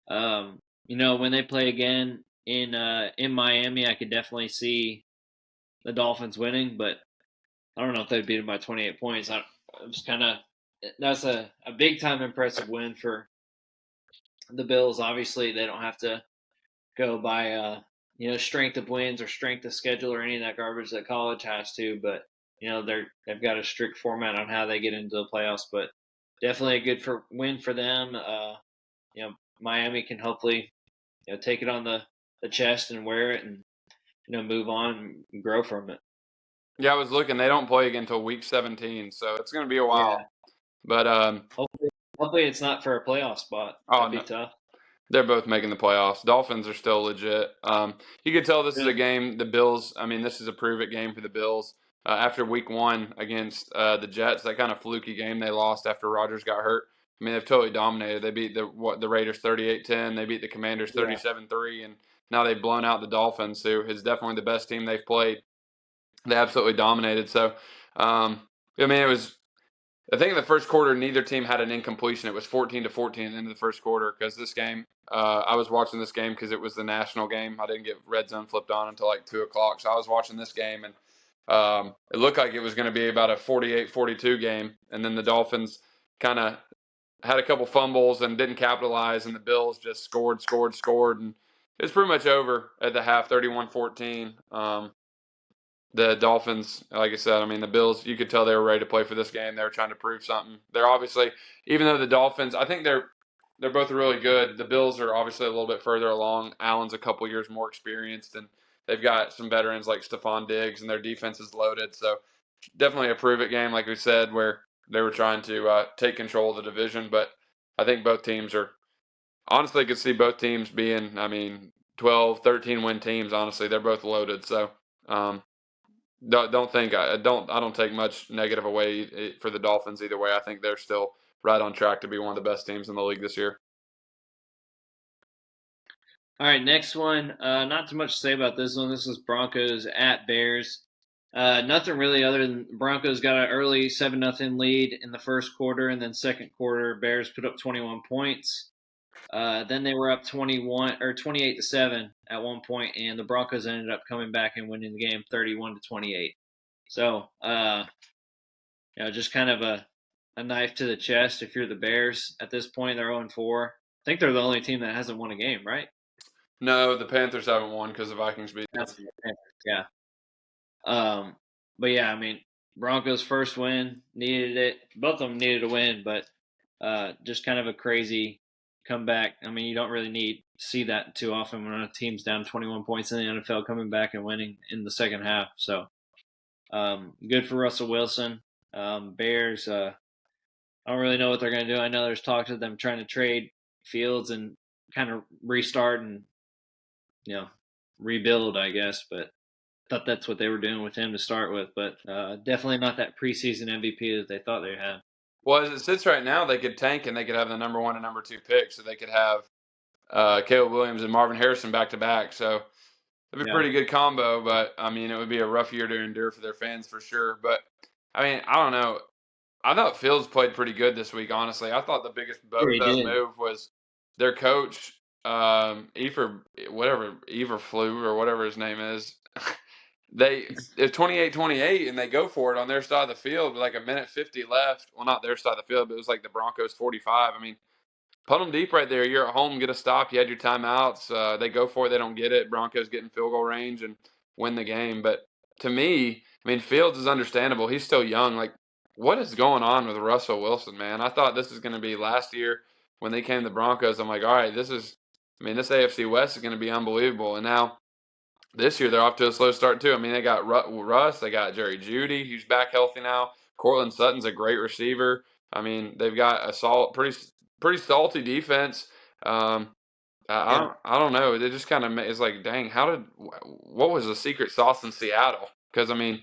when they play again in Miami, I could definitely see the Dolphins winning, but I don't know if they'd beat them by 28 points. I was kind of that's a big time impressive win for the Bills. Obviously, they don't have to go by strength of wins or strength of schedule or any of that garbage that college has to, but they've got a strict format on how they get into the playoffs. But definitely a good win for them. Miami can hopefully take it on the chest and wear it and move on and grow from it. Yeah, I was looking. They don't play again until week 17, so it's going to be a Yeah. while. But hopefully it's not for a playoff spot. oh, That'd be no, tough. they're both making the playoffs. Dolphins are still legit. You could tell this is a Yeah. game. The Bills. I mean, this is a prove it game for the Bills. After week 1 against the Jets, that kind of fluky game they lost after Rodgers got hurt. I mean, they've totally dominated. They beat the Raiders 38-10. They beat the Commanders 37-3, and now they've blown out the Dolphins, who is definitely the best team they've played. They absolutely dominated. So, I mean, it was. I think in the first quarter, neither team had an incompletion. It was 14-14 at the end of the first quarter because this game, I was watching this game because it was the national game. I didn't get Red Zone flipped on until like 2 o'clock. So I was watching this game, and it looked like it was going to be about a 48-42 game. And then the Dolphins kind of had a couple fumbles and didn't capitalize, and the Bills just scored. And it was pretty much over at the half, 31-14. The Dolphins, like I said, I mean, the Bills, you could tell they were ready to play for this game. They were trying to prove something. They're obviously, even though the Dolphins, I think they're both really good. The Bills are obviously a little bit further along. Allen's a couple years more experienced, and they've got some veterans like Stephon Diggs, and their defense is loaded. So definitely a prove it game, like we said, where they were trying to take control of the division. But I think both teams are, honestly, I could see both teams being, I mean, 12, 13 win teams. Honestly, they're both loaded. So, I don't take much negative away for the Dolphins either way. I think they're still right on track to be one of the best teams in the league this year. All right, next one. Not too much to say about this one. This is Broncos at Bears. Nothing really other than Broncos got an early 7-0 lead in the first quarter, and then second quarter Bears put up 21 points. Then they were up 21 or 28-7 at one point, and the Broncos ended up coming back and winning the game 31-28. So, just kind of a knife to the chest if you're the Bears at this point. They're 0-4. I think they're the only team that hasn't won a game, right? No, the Panthers haven't won because the Vikings beat them. Yeah. But yeah, I mean, Broncos' first win, needed it. Both of them needed a win, but just kind of a crazy comeback. I mean, you don't really see that too often when a team's down 21 points in the NFL coming back and winning in the second half. So good for Russell Wilson. Bears, I don't really know what they're going to do. I know there's talk of them trying to trade Fields and kind of restart and rebuild, I guess. But I thought that's what they were doing with him to start with. But definitely not that preseason MVP that they thought they had. Well, as it sits right now, they could tank and they could have the number 1 and number 2 pick, so they could have Caleb Williams and Marvin Harrison back to back. So it'd be a pretty good combo. But I mean, it would be a rough year to endure for their fans for sure. But I mean, I don't know. I thought Fields played pretty good this week, honestly. I thought the biggest bozo move was their coach, Eberflus or whatever his name is. It's 28-28, and they go for it on their side of the field with like a minute 50 left. Well, not their side of the field, but it was like the Broncos 45. I mean, put them deep right there. You're at home, get a stop. You had your timeouts. They go for it. They don't get it. Broncos get in field goal range and win the game. But to me, I mean, Fields is understandable. He's still young. Like, what is going on with Russell Wilson, man? I thought this was going to be last year when they came to the Broncos. I'm like, all right, this AFC West is going to be unbelievable. And now this year they're off to a slow start too. I mean, they got Russ, they got Jerry Jeudy, who's back healthy now. Courtland Sutton's a great receiver. I mean, they've got a pretty salty defense. I don't know. It just kind of is like, dang, what was the secret sauce in Seattle? Because I mean,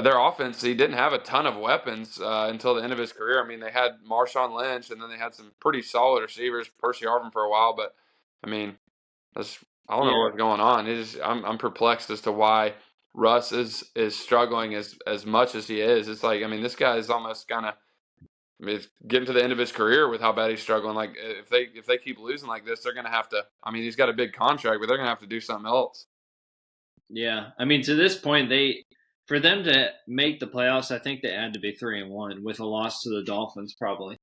their offense, he didn't have a ton of weapons until the end of his career. I mean, they had Marshawn Lynch, and then they had some pretty solid receivers, Percy Harvin for a while. But I mean, I don't know Yeah. what's going on. I'm perplexed as to why Russ is struggling as much as he is. It's like, I mean, this guy is almost kind of, I mean, it's getting to the end of his career with how bad he's struggling. Like if they keep losing like this, they're gonna have to. I mean, he's got a big contract, but they're gonna have to do something else. Yeah. I mean, to this point, for them to make the playoffs, I think they had to be 3-1 with a loss to the Dolphins, probably.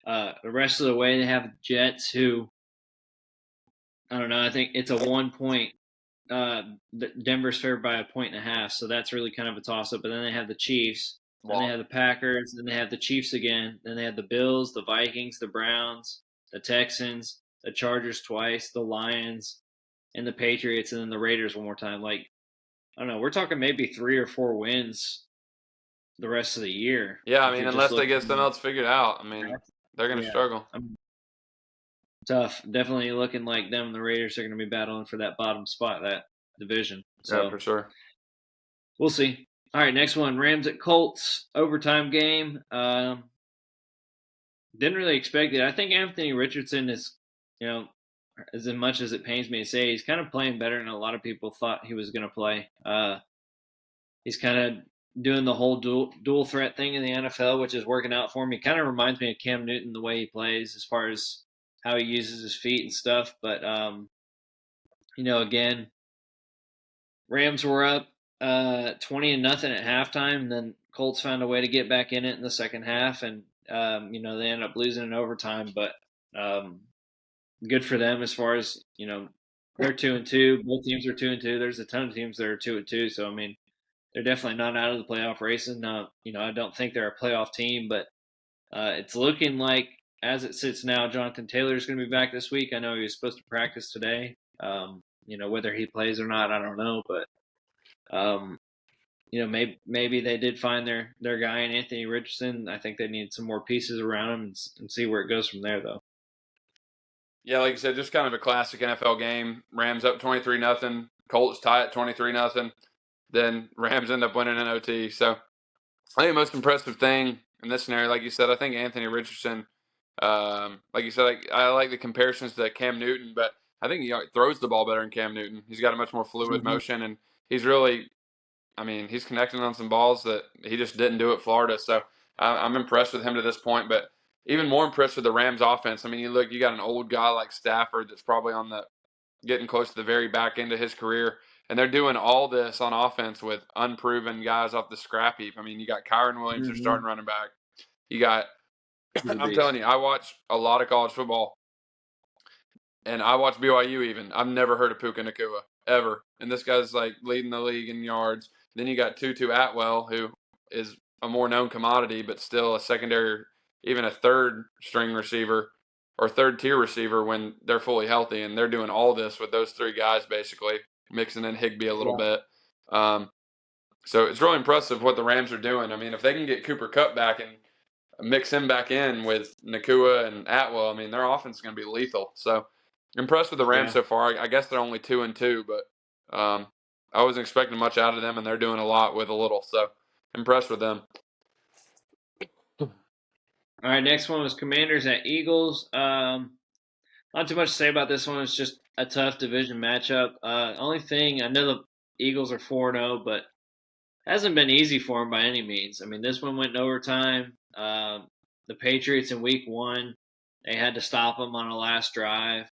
The rest of the way, they have Jets, who I don't know. I think it's a 1 point. Denver's favored by 1.5, so that's really kind of a toss up. But then they have the Chiefs, then they have the Packers, then they have the Chiefs again, then they have the Bills, the Vikings, the Browns, the Texans, the Chargers twice, the Lions, and the Patriots, and then the Raiders one more time. Like, I don't know, we're talking maybe 3 or 4 wins the rest of the year. Yeah, I If mean, you're just unless they get looking, something else figured out, I mean, they're gonna yeah, struggle. tough. Definitely looking like them and the Raiders are going to be battling for that bottom spot, that division. Yeah, So for sure. we'll see. All right, next one: Rams at Colts, overtime game. Didn't really expect it. I think Anthony Richardson is, you know, as much as it pains me to say, he's kind of playing better than a lot of people thought he was going to play. He's kind of doing the whole dual threat thing in the NFL, which is working out for him. He kind of reminds me of Cam Newton the way he plays, as far as how he uses his feet and stuff. But again, Rams were up 20-0 at halftime, and then Colts found a way to get back in it in the second half, and they ended up losing in overtime. But good for them, as far as they're 2-2. Both teams are 2-2. There's a ton of teams that are 2-2. So I mean, they're definitely not out of the playoff races. Now, I don't think they're a playoff team, but it's looking like, as it sits now, Jonathan Taylor is going to be back this week. I know he was supposed to practice today. Whether he plays or not, I don't know, but maybe they did find their guy in Anthony Richardson. I think they need some more pieces around him and see where it goes from there, though. Yeah, like you said, just kind of a classic NFL game. Rams up 23-0. Colts tie at 23-0. Then Rams end up winning in OT. So I think the most impressive thing in this scenario, like you said, I think Anthony Richardson. Like you said, I like the comparisons to Cam Newton, but I think he throws the ball better than Cam Newton. He's got a much more fluid Mm-hmm. motion, and he's really, I mean, he's connecting on some balls that he just didn't do at Florida. So I'm impressed with him to this point, but even more impressed with the Rams offense. I mean, you got an old guy like Stafford that's probably on the getting close to the very back end of his career. And they're doing all this on offense with unproven guys off the scrap heap. I mean, you got Kyron Williams, their Mm-hmm. starting running back. You got, I'm Beast. telling you, I watch a lot of college football, and I watch BYU even. I've never heard of Puka Nakua, ever. And this guy's like leading the league in yards. Then you got Tutu Atwell, who is a more known commodity, but still a secondary, even a third string receiver or third tier receiver when they're fully healthy. And they're doing all this with those three guys, basically, mixing in Higbee a little bit. So it's really impressive what the Rams are doing. I mean, if they can get Cooper Kupp back and mix him back in with Nakua and Atwell, I mean, their offense is going to be lethal. So impressed with the Rams Yeah. so far. I guess they're only 2-2, but I wasn't expecting much out of them, and they're doing a lot with a little. So impressed with them. All right, next one was Commanders at Eagles. Not too much to say about this one. It's just a tough division matchup. Only thing, I know the Eagles are 4-0, but it hasn't been easy for them by any means. I mean, this one went in overtime. The Patriots in Week 1, they had to stop them on a last drive.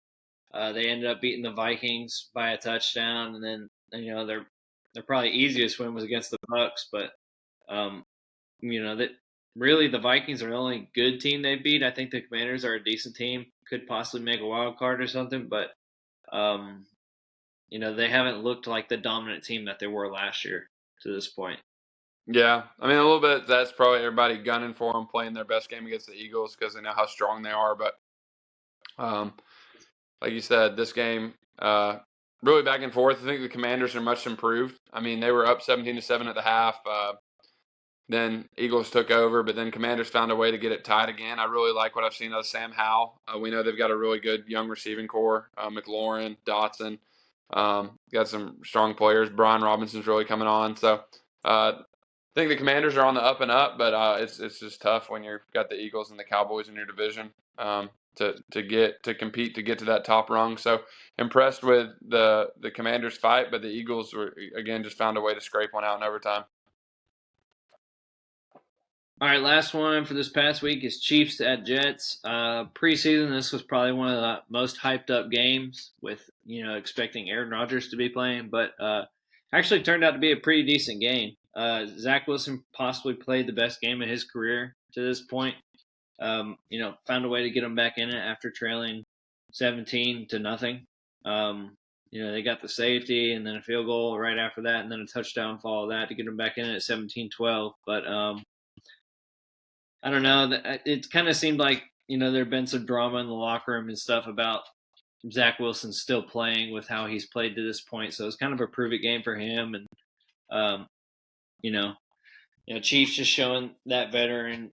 They ended up beating the Vikings by a touchdown, and then their probably easiest win was against the Bucks. But that really the Vikings are the only good team they beat. I think the Commanders are a decent team, could possibly make a wild card or something, but they haven't looked like the dominant team that they were last year to this point. Yeah, I mean, a little bit that's probably everybody gunning for them, playing their best game against the Eagles because they know how strong they are. But like you said, this game really back and forth. I think the Commanders are much improved. I mean, they were up 17-7 at the half. Then Eagles took over, but then Commanders found a way to get it tied again. I really like what I've seen of Sam Howell. We know they've got a really good young receiving core. McLaurin, Dotson, got some strong players. Brian Robinson's really coming on. So I think the Commanders are on the up and up, but it's just tough when you've got the Eagles and the Cowboys in your division to compete to get to that top rung. So impressed with the Commanders fight, but the Eagles were again just found a way to scrape one out in overtime. All right, last one for this past week is Chiefs at Jets. Preseason, this was probably one of the most hyped up games with, expecting Aaron Rodgers to be playing, but actually turned out to be a pretty decent game. Zach Wilson possibly played the best game of his career to this point. Found a way to get him back in it after trailing 17-0. They got the safety and then a field goal right after that, and then a touchdown follow that to get him back in at 17-12. But I don't know. It kind of seemed like, there had been some drama in the locker room and stuff about Zach Wilson still playing with how he's played to this point. So it's kind of a prove it game for him. And, Chiefs just showing that veteran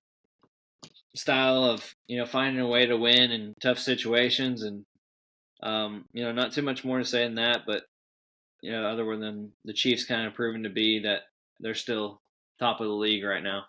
style of, finding a way to win in tough situations. And, not too much more to say than that. But, other than the Chiefs kind of proving to be that they're still top of the league right now.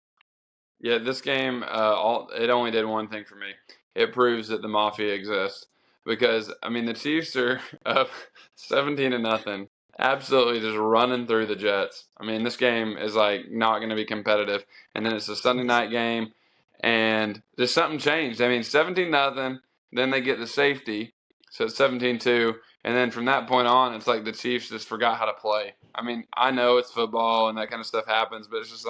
Yeah, this game, it only did one thing for me. It proves that the Mafia exists. Because, the Chiefs are up 17-0, absolutely just running through the Jets. This game is, not going to be competitive. And then it's a Sunday night game, and just something changed. 17-0, then they get the safety, so it's 17-2. And then from that point on, it's like the Chiefs just forgot how to play. I know it's football and that kind of stuff happens, but it's just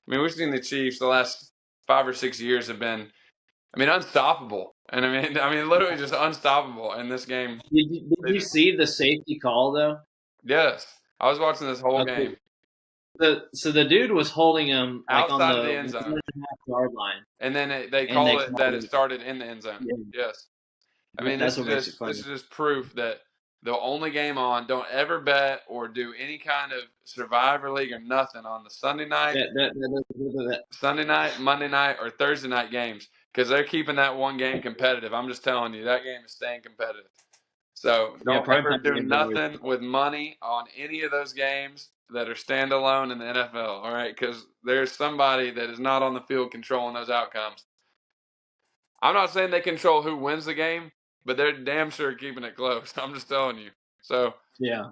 we've seen the Chiefs the last 5 or 6 years have been, unstoppable. And literally just unstoppable in this game. Did you see the safety call, though? Yes. I was watching this whole game. So the dude was holding him outside on of the end zone, 1.5-yard line. And then they call it that it started in the end zone. Yeah. Yes. This is just proof that the only game on, don't ever bet or do any kind of Survivor League or nothing on the Sunday night, Sunday night, Monday night, or Thursday night games, because they're keeping that one game competitive. I'm just telling you, that game is staying competitive. So don't ever do nothing with money on any of those games that are standalone in the NFL, all right? Because there's somebody that is not on the field controlling those outcomes. I'm not saying they control who wins the game, but they're damn sure keeping it close. I'm just telling you. So yeah,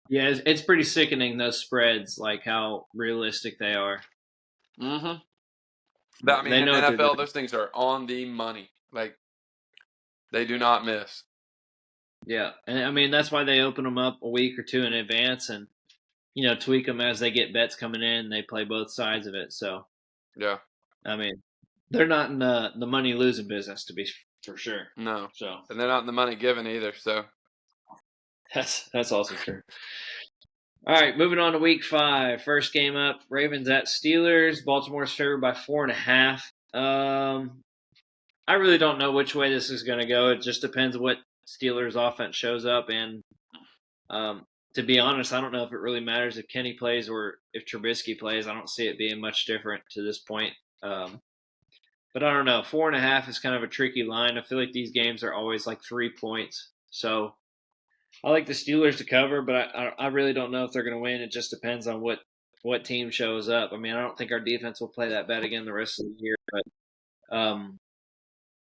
it's pretty sickening, those spreads, like how realistic they are. Mm-hmm. In the NFL, those things are on the money. They do not miss. Yeah, and that's why they open them up a week or two in advance and tweak them as they get bets coming in. They play both sides of it. So yeah, they're not in the money losing business, to be for sure. No. So and they're not in the money given either. So that's also true. All right, moving on to week 5. First game up, Ravens at Steelers. Baltimore's favored by 4.5. I really don't know which way this is going to go. It just depends what Steelers offense shows up, and to be honest, I don't know if it really matters if Kenny plays or if Trubisky plays. I don't see it being much different to this point. But I don't know. 4.5 is kind of a tricky line. I feel like these games are always like 3 points. So I like the Steelers to cover, but I really don't know if they're going to win. It just depends on what team shows up. I don't think our defense will play that bad again the rest of the year. But,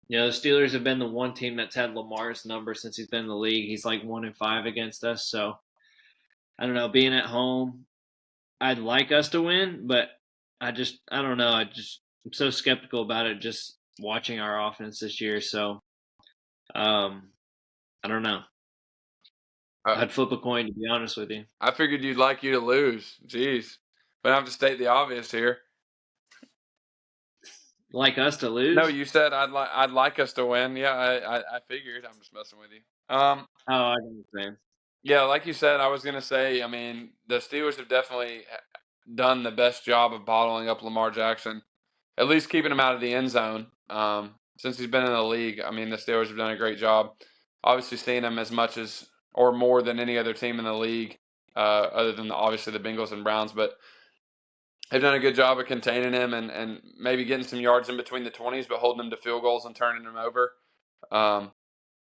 the Steelers have been the one team that's had Lamar's number since he's been in the league. He's like 1-5 against us. So I don't know. Being at home, I'd like us to win, but I don't know. I'm so skeptical about it just watching our offense this year. So I don't know. I'd flip a coin, to be honest with you. I figured you'd like you to lose. Jeez. But I have to state the obvious here. Like us to lose? No, you said I'd like us to win. Yeah, I figured. I'm just messing with you. I understand. Yeah, like you said, I was going to say, the Steelers have definitely done the best job of bottling up Lamar Jackson, at least keeping him out of the end zone. Since he's been in the league, the Steelers have done a great job. Obviously, seeing him as much as or more than any other team in the league, other than obviously the Bengals and Browns. But they've done a good job of containing him and maybe getting some yards in between the 20s, but holding him to field goals and turning him over.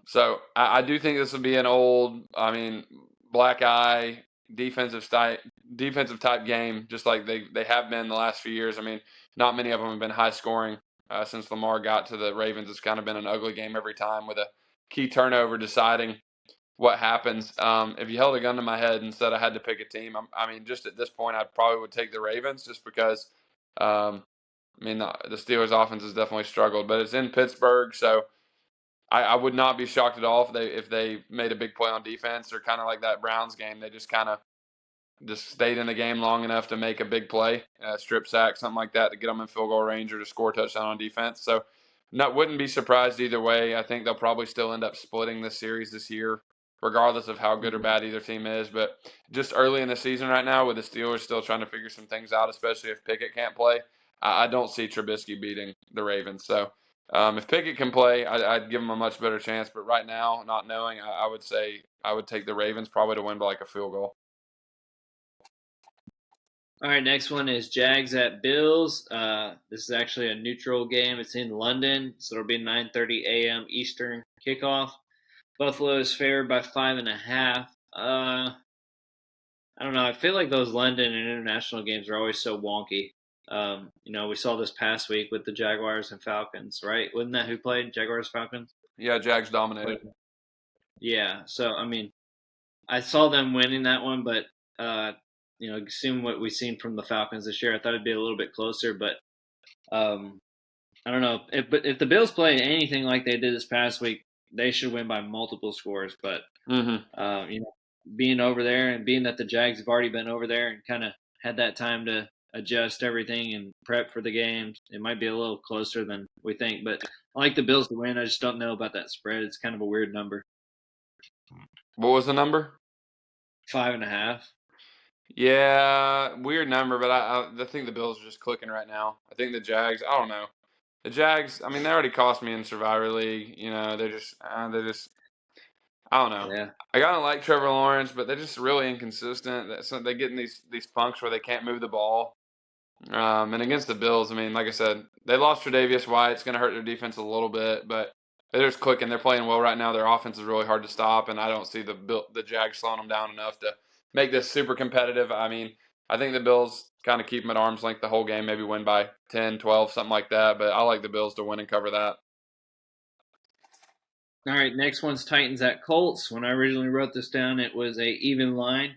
So I do think this will be an old, black eye defensive type game, just like they have been the last few years. I mean, not many of them have been high scoring since Lamar got to the Ravens. It's kind of been an ugly game every time with a key turnover deciding what happens. If you held a gun to my head and said I had to pick a team, just at this point, I probably would take the Ravens just because. The Steelers' offense has definitely struggled, but it's in Pittsburgh, so I would not be shocked at all if they made a big play on defense, or kind of like that Browns game. They just kind of just stayed in the game long enough to make a big play, strip sack, something like that, to get them in field goal range or to score a touchdown on defense. So, wouldn't be surprised either way. I think they'll probably still end up splitting this series this year, regardless of how good or bad either team is. But just early in the season right now, with the Steelers still trying to figure some things out, especially if Pickett can't play, I don't see Trubisky beating the Ravens. So, if Pickett can play, I'd give him a much better chance. But right now, not knowing, I would say I would take the Ravens probably to win by like a field goal. All right, next one is Jags at Bills. This is actually a neutral game. It's in London, so it'll be 9:30 a.m. Eastern kickoff. Buffalo is favored by 5.5. I don't know. I feel like those London and international games are always so wonky. We saw this past week with the Jaguars and Falcons, right? Wasn't that who played? Jaguars, Falcons? Yeah, Jags dominated. Yeah, so, I saw them winning that one, but, seeing what we've seen from the Falcons this year, I thought it'd be a little bit closer, but I don't know. If the Bills play anything like they did this past week, they should win by multiple scores, but, being over there and being that the Jags have already been over there and kind of had that time to adjust everything and prep for the games, it might be a little closer than we think. But I like the Bills to win. I just don't know about that spread. It's kind of a weird number. What was the number? 5.5. Yeah, weird number, but I think the Bills are just clicking right now. I think the Jags, I don't know. The Jags, they already cost me in Survivor League. They're just, I don't know. Yeah. I kind of like Trevor Lawrence, but they're just really inconsistent. So they get in these funks where they can't move the ball. And against the Bills, like I said, they lost Tre'Davious White. It's going to hurt their defense a little bit, but they're just clicking. They're playing well right now. Their offense is really hard to stop, and I don't see the Jags slowing them down enough to make this super competitive. I think the Bills kind of keep them at arm's length the whole game, maybe win by 10, 12, something like that. But I like the Bills to win and cover that. All right, next one's Titans at Colts. When I originally wrote this down, it was a even line.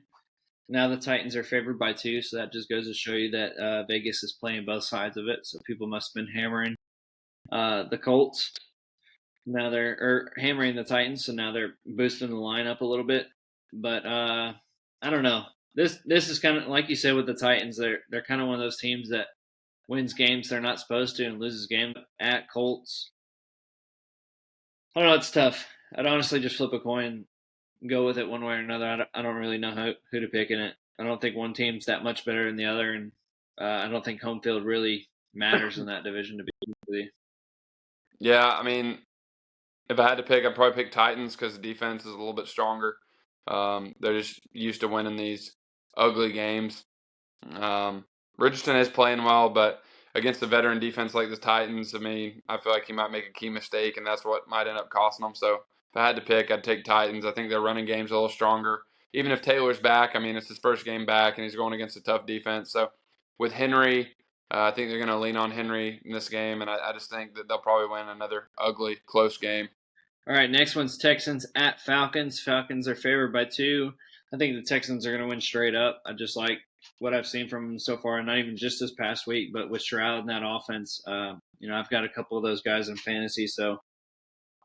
Now the Titans are favored by 2, so that just goes to show you that Vegas is playing both sides of it. So people must have been hammering the Colts. Now they're hammering the Titans, so now they're boosting the line up a little bit. But I don't know. This is kind of like you said with the Titans. They're kind of one of those teams that wins games they're not supposed to and loses games at Colts. I don't know. It's tough. I'd honestly just flip a coin, go with it one way or another. I don't really know who to pick in it. I don't think one team's that much better than the other, and I don't think home field really matters in that division, to be honest with you. Yeah, if I had to pick, I'd probably pick Titans because the defense is a little bit stronger. They're just used to winning these ugly games. Richardson is playing well, but against a veteran defense like the Titans, I feel like he might make a key mistake, and that's what might end up costing them. So if I had to pick, I'd take Titans. I think their running game's a little stronger. Even if Taylor's back, it's his first game back, and he's going against a tough defense. So with Henry, I think they're going to lean on Henry in this game, and I just think that they'll probably win another ugly, close game. All right, next one's Texans at Falcons. Falcons are favored by 2. I think the Texans are going to win straight up. I just like what I've seen from them so far, and not even just this past week, but with Stroud in that offense. I've got a couple of those guys in fantasy, so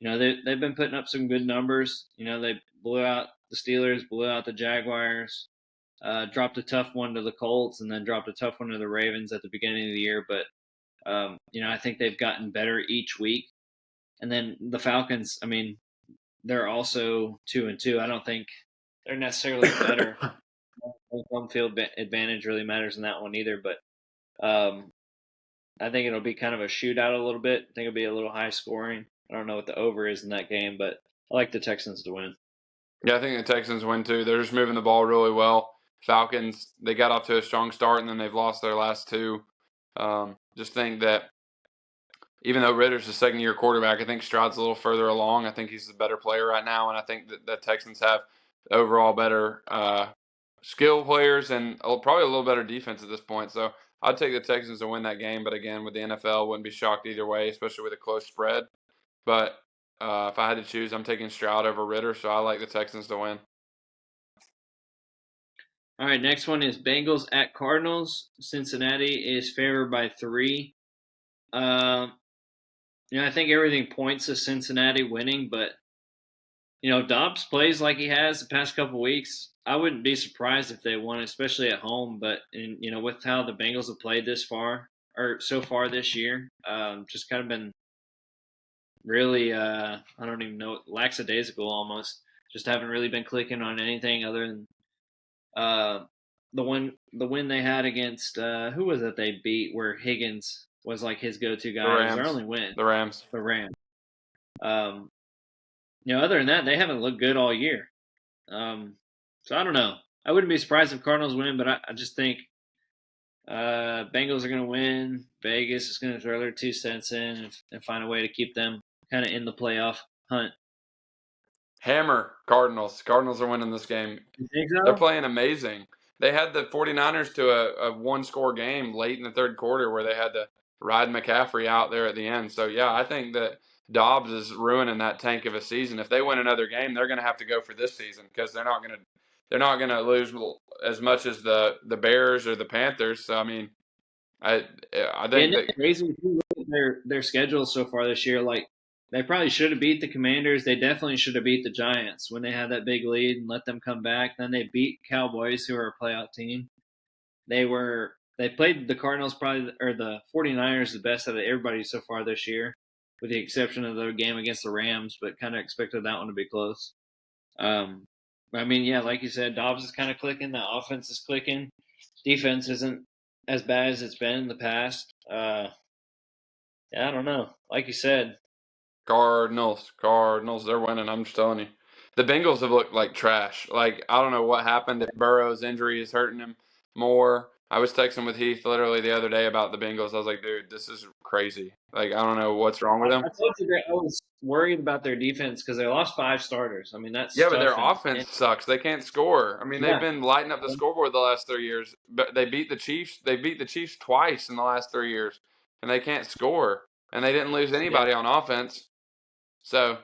they've been putting up some good numbers. They blew out the Steelers, blew out the Jaguars, dropped a tough one to the Colts, and then dropped a tough one to the Ravens at the beginning of the year. But I think they've gotten better each week. And then the Falcons, they're also 2-2. I don't think they're necessarily better. Home field advantage really matters in that one either. But I think it'll be kind of a shootout a little bit. I think it'll be a little high scoring. I don't know what the over is in that game, but I like the Texans to win. Yeah, I think the Texans win too. They're just moving the ball really well. Falcons, they got off to a strong start, and then they've lost their last two. Just think that even though Ritter's a second-year quarterback, I think Stroud's a little further along. I think he's the better player right now, and I think that the Texans have overall better skill players and probably a little better defense at this point. So I'd take the Texans to win that game, but again, with the NFL, wouldn't be shocked either way, especially with a close spread. But if I had to choose, I'm taking Stroud over Ritter, so I like the Texans to win. All right, next one is Bengals at Cardinals. Cincinnati is favored by 3. I think everything points to Cincinnati winning, but Dobbs plays like he has the past couple weeks. I wouldn't be surprised if they won, especially at home. But with how the Bengals have played this far or so far this year, just kind of been really I don't even know, lackadaisical almost. Just haven't really been clicking on anything other than the win they had against who was it they beat where Higgins was like his go-to guy. It was their only win. The Rams. Other than that, they haven't looked good all year. So I don't know. I wouldn't be surprised if Cardinals win, but I just think Bengals are going to win. Vegas is going to throw their 2 cents in and find a way to keep them kind of in the playoff hunt. Hammer Cardinals. Cardinals are winning this game. You think so? They're playing amazing. They had the 49ers to a one-score game late in the third quarter where they had to ride McCaffrey out there at the end. So, yeah, I think that Dobbs is ruining that tank of a season. If they win another game, they're going to have to go for this season because they're not going to lose as much as the Bears or the Panthers. So, I mean, I think it's crazy. If you look at their schedule so far this year, like they probably should have beat the Commanders. They definitely should have beat the Giants when they had that big lead and let them come back. Then they beat Cowboys, who are a playoff team. They played the Cardinals or the 49ers the best out of everybody so far this year, with the exception of the game against the Rams, but kind of expected that one to be close. I mean, yeah, like you said, Dobbs is kind of clicking. The offense is clicking. Defense isn't as bad as it's been in the past. I don't know. Like you said, Cardinals, they're winning. I'm just telling you. The Bengals have looked like trash. Like, I don't know what happened. If Burrow's injury is hurting him more. I was texting with Heath literally the other day about the Bengals. I was like, dude, this is crazy. Like, I don't know what's wrong with them. I told you that I was worried about their defense because they lost 5 starters. I mean, that's but their offense sucks. They can't score. I mean, they've been lighting up the scoreboard the last 3 years. But they beat the Chiefs. They beat the Chiefs twice in the last 3 years, and they can't score. And they didn't lose anybody on offense. So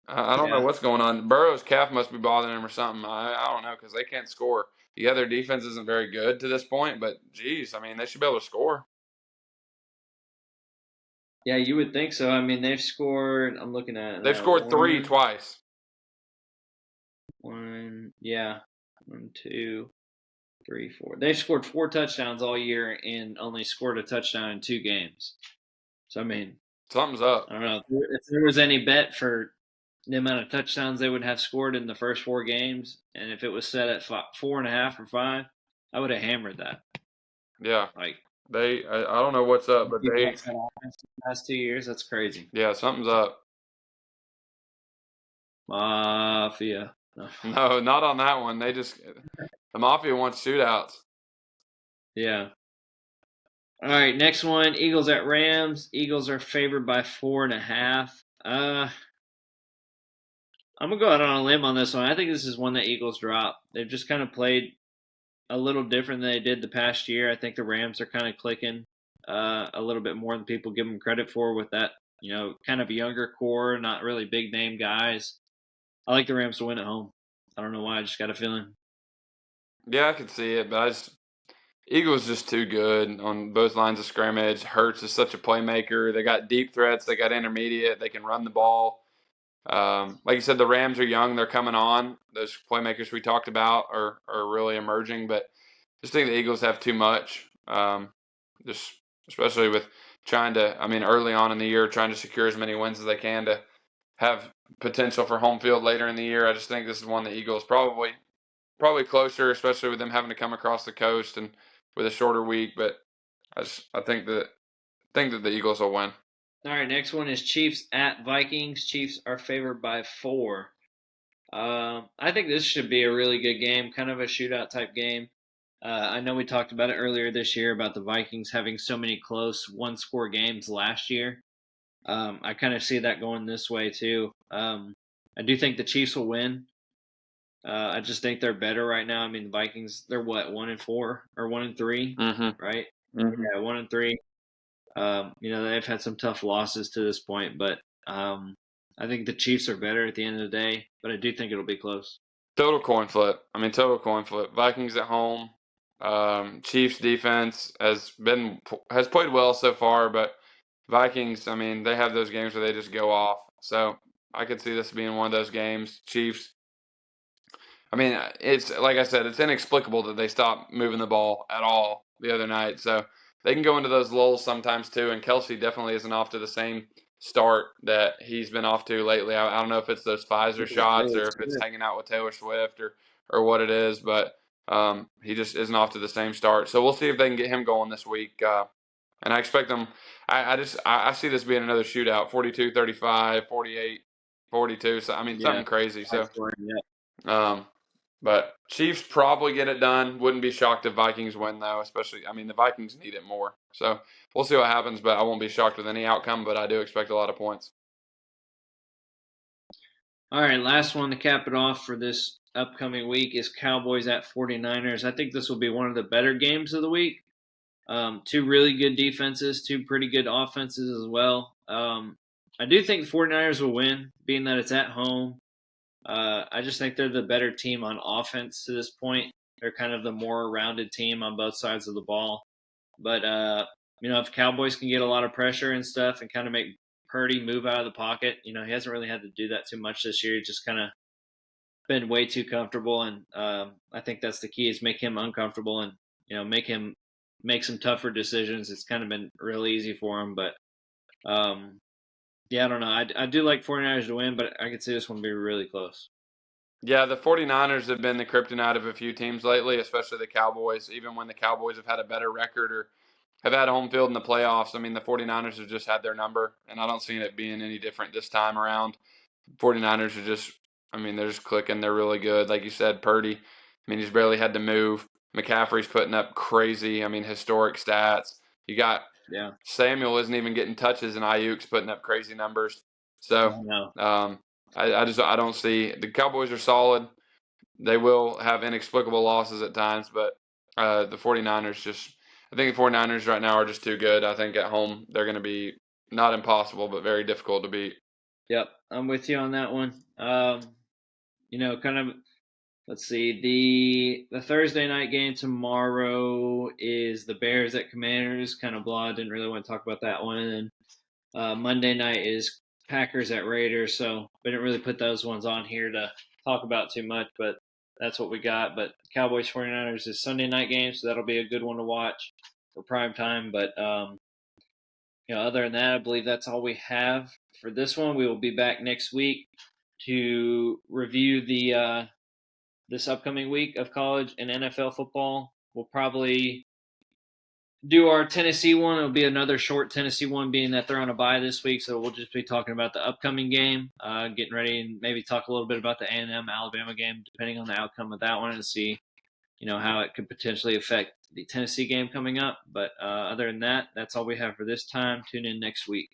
I don't know what's going on. Burrow's calf must be bothering him or something. I don't know because they can't score. Yeah, their defense isn't very good to this point, but geez, I mean, they should be able to score. Yeah, you would think so. I mean, they've scored. I'm looking at it. They've scored 3 twice. 1, 2, 3, 4. They've scored 4 touchdowns all year and only scored a touchdown in 2 games. So, I mean, something's up. I don't know. If there was any bet for the amount of touchdowns they would have scored in the first 4 games, and if it was set at 4.5 or 5, I would have hammered that. Yeah. Like I don't know what's up, but they the past 2 years, that's crazy. Yeah, something's up. Mafia. No, not on that one. The Mafia wants shootouts. Yeah. All right, next one, Eagles at Rams. Eagles are favored by 4.5. I'm going to go out on a limb on this one. I think this is one that Eagles drop. They've just kind of played a little different than they did the past year. I think the Rams are kind of clicking a little bit more than people give them credit for with that, kind of younger core, not really big name guys. I like the Rams to win at home. I don't know why. I just got a feeling. Yeah, I could see it, but Eagles just too good on both lines of scrimmage. Hurts is such a playmaker. They got deep threats. They got intermediate. They can run the ball. Like you said, the Rams are young. They're coming on. Those playmakers we talked about are really emerging, but just think the Eagles have too much. Just especially with early on in the year, trying to secure as many wins as they can to have potential for home field later in the year. I just think this is one the Eagles probably closer, especially with them having to come across the coast and with a shorter week. But I think that the Eagles will win. All right, next one is Chiefs at Vikings. Chiefs are favored by 4. I think this should be a really good game, kind of a shootout type game. I know we talked about it earlier this year about the Vikings having so many close one-score games last year. I kind of see that going this way too. I do think the Chiefs will win. I just think they're better right now. I mean, the Vikings, they're what, 1-4 or 1-3, Mm-hmm. right? Mm-hmm. Yeah, 1-3. They've had some tough losses to this point, but I think the Chiefs are better at the end of the day. But I do think it'll be close. Total coin flip. I mean, total coin flip. Vikings at home. Chiefs defense has played well so far, but Vikings, I mean, they have those games where they just go off. So I could see this being one of those games. Chiefs. I mean, it's like I said, it's inexplicable that they stopped moving the ball at all the other night. So they can go into those lulls sometimes too. And Kelsey definitely isn't off to the same start that he's been off to lately. I don't know if it's those Pfizer shots or if it's hanging out with Taylor Swift or what it is, but he just isn't off to the same start. So we'll see if they can get him going this week. And I expect them. I see this being another shootout, 42-35, 48-42. So I mean, something crazy. So. But Chiefs probably get it done. Wouldn't be shocked if Vikings win, though, especially, I mean, the Vikings need it more. So we'll see what happens, but I won't be shocked with any outcome, but I do expect a lot of points. All right, last one to cap it off for this upcoming week is Cowboys at 49ers. I think this will be one of the better games of the week. Two really good defenses, two pretty good offenses as well. I do think the 49ers will win, being that it's at home. I just think they're the better team on offense to this point. They're kind of the more rounded team on both sides of the ball. But, if Cowboys can get a lot of pressure and stuff and kind of make Purdy move out of the pocket, he hasn't really had to do that too much this year. He's just kind of been way too comfortable. And I think that's the key is make him uncomfortable and, make him make some tougher decisions. It's kind of been real easy for him. But, I don't know. I do like 49ers to win, but I could see this one be really close. Yeah, the 49ers have been the kryptonite of a few teams lately, especially the Cowboys. Even when the Cowboys have had a better record or have had home field in the playoffs, I mean, the 49ers have just had their number, and I don't see it being any different this time around. 49ers are just, I mean, they're just clicking. They're really good. Like you said, Purdy, I mean, he's barely had to move. McCaffrey's putting up crazy, I mean, historic stats. You got Samuel isn't even getting touches, and Ayuk's putting up crazy numbers. So, I don't see the Cowboys are solid. They will have inexplicable losses at times, but the 49ers I think the 49ers right now are just too good. I think at home they're going to be not impossible, but very difficult to beat. Yep, I'm with you on that one. Kind of, let's see, the Thursday night game tomorrow is the Bears at Commanders. Kind of blah, didn't really want to talk about that one. And then Monday night is Packers at Raiders, so we didn't really put those ones on here to talk about too much, but that's what we got. But Cowboys 49ers is Sunday night game, so that'll be a good one to watch for prime time. But other than that, I believe that's all we have for this one. We will be back next week to review the this upcoming week of college and NFL football. We'll probably do our Tennessee one. It'll be another short Tennessee one, being that they're on a bye this week, so we'll just be talking about the upcoming game, getting ready, and maybe talk a little bit about the A&M Alabama game, depending on the outcome of that one, and see how it could potentially affect the Tennessee game coming up. But other than that, that's all we have for this time. Tune in next week.